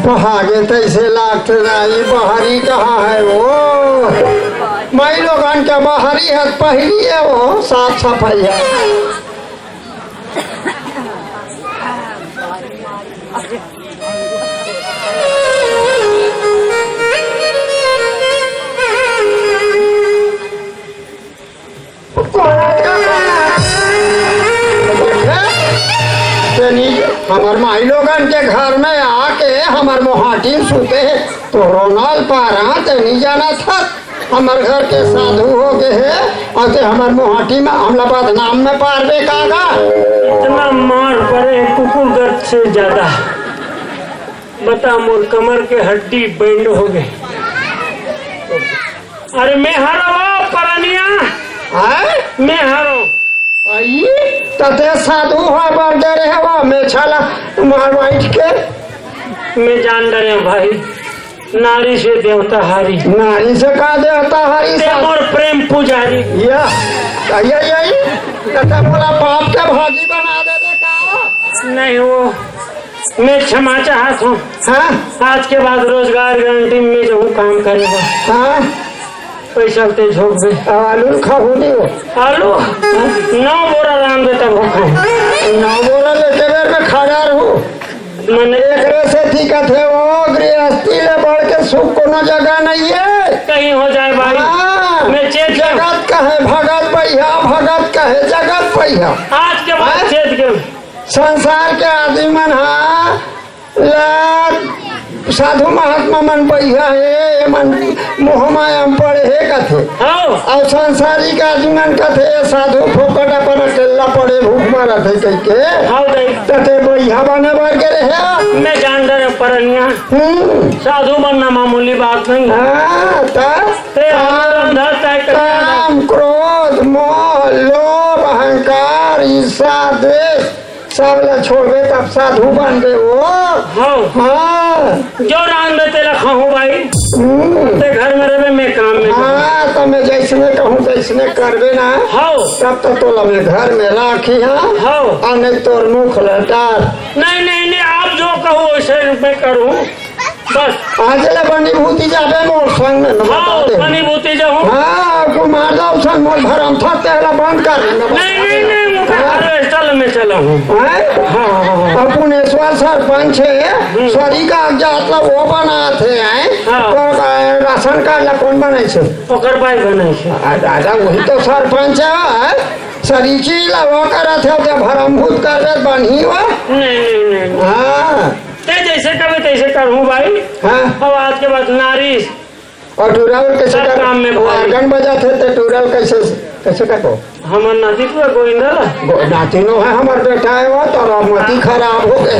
Speaker 2: भागे तैसे लागते नहीं, बाहरी कहाँ है वो? मई लोगन के बाहरी है, पहली है वो साफ सफाई है। हमार माई लोगन के घर में आके हमार मोहाटी सुते तो रोनाल पारा ते नहीं जाना था हमार घर के साधु हो गए है और ते हमार मोहाटी में हमला बदनाम में पार बे कागा।
Speaker 1: इतना मार पड़े कुकुर गर्द से ज्यादा, बता मोर कमर के हड्डी बैंड हो गए। अरे मैं हारो परनिया, मैं हारो
Speaker 2: तते साधु हो बर्दे रहे वो मैं छाला तुम्हार वाइट के
Speaker 1: मैं जान रहे भाई, नारी से देवता हारी,
Speaker 2: नारी से का देवता हारी
Speaker 1: और प्रेम पुजारी।
Speaker 2: यही तते बोला बाप के भागी बना दे का
Speaker 1: नहीं, वो मैं क्षमा चाहता हूँ।
Speaker 2: हाँ?
Speaker 1: आज के बाद रोजगार गारंटी में जो काम करेगा।
Speaker 2: हाँ?
Speaker 1: पैसा ते झोंक दे।
Speaker 2: आलू खाऊ नहीं हो?
Speaker 1: आलू 9 बोरा राम देता भूखा
Speaker 2: 9 बोरा लेके बेर में खड़ा रहूं
Speaker 1: मैंने
Speaker 2: एक से ठीक थे वो गृहस्थी ले बढ़ के सुख कोनो जगह नहीं है।
Speaker 1: कहीं हो जाए भाई।
Speaker 2: हाँ,
Speaker 1: मैं चेत
Speaker 2: जगत कहे भगत पहिया, भगत कहे जगत पहिया।
Speaker 1: आज के बाद चेत के
Speaker 2: संसार के आदमी मन साधु महात्मा मन पहिया है, मन मोह माया में पड़े है कथे। और संसारी का जीवन कथे साधु फोकट अपन अकेला पड़े भूख मारा थे कह के तथे बढ़िया बने बढ़ के रहे।
Speaker 1: मैं जान रहे परनिया साधु बनना मामूली बात नहीं।
Speaker 2: हाँ, काम क्रोध मोह लोभ अहंकार ईर्षा द्वेष सब ला छोड़े तब साधु बन गए वो। हाँ,
Speaker 1: जो रान देते रखा भाई ते घर में रहे मैं काम में।
Speaker 2: हाँ, तो मैं जैसने कहूँ तैसने करबे ना।
Speaker 1: हाँ,
Speaker 2: तब तो तोला मैं घर में राखी। हाँ, और नहीं तोर मुख लटार।
Speaker 1: नहीं नहीं नहीं, आप जो कहो वैसे मैं करूँ बस।
Speaker 2: आज ले बनी भूती जाबे मोर संग में।
Speaker 1: हाँ, बनी भूती जाऊँ।
Speaker 2: हाँ, कुमार जाओ संग मोर भरम था तेरा बंद कर।
Speaker 1: नहीं नहीं नहीं, चल मैं चला हूँ।
Speaker 2: पुनेश्वर सरपंच है सरी कागजात वो बनाते हैं। तो राशन कार्ड ला कौन बनाई छे?
Speaker 1: ओकर भाई बनाई छे।
Speaker 2: दादा वही तो सरपंच है। सरी चीज ला वो करत है तो भरमभूत कर दे बनी हो।
Speaker 1: नहीं नहीं नहीं।
Speaker 2: हाँ,
Speaker 1: ते जैसे कभी तैसे करूँ भाई।
Speaker 2: हाँ,
Speaker 1: अब आज के बाद नारी
Speaker 2: और टूरल कैसे कर?
Speaker 1: काम में
Speaker 2: आर्गन बजाते थे टूरल कैसे करो?
Speaker 1: हमार नाती तो गोविंदा
Speaker 2: नातिनो है हमार बेटा है वो तो मती खराब हो गए।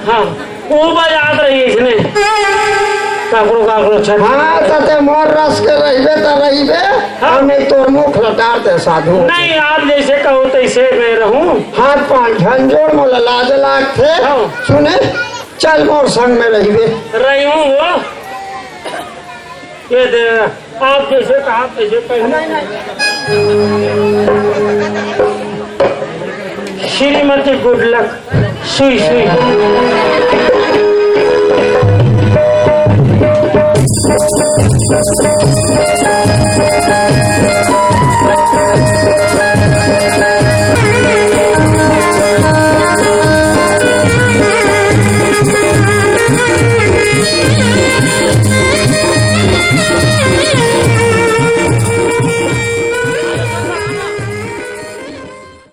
Speaker 1: हाँ, वो बजात रही इसने काकरो काकरो छत।
Speaker 2: हाँ, तते मोर रस के रहिबे त रहिबे। हाँ, नहीं तोर मुख लटारते साधु।
Speaker 1: नहीं, आप जैसे कहो तैसे मैं रहूं।
Speaker 2: हाथ पांच झंझोड़ मोला लाज लागते। सुने चल मोर संग में रहिबे।
Speaker 1: रही हूँ वो ये दे आप जैसे कहा तैसे पहले। श्रीमती गुड लक सुई सुई।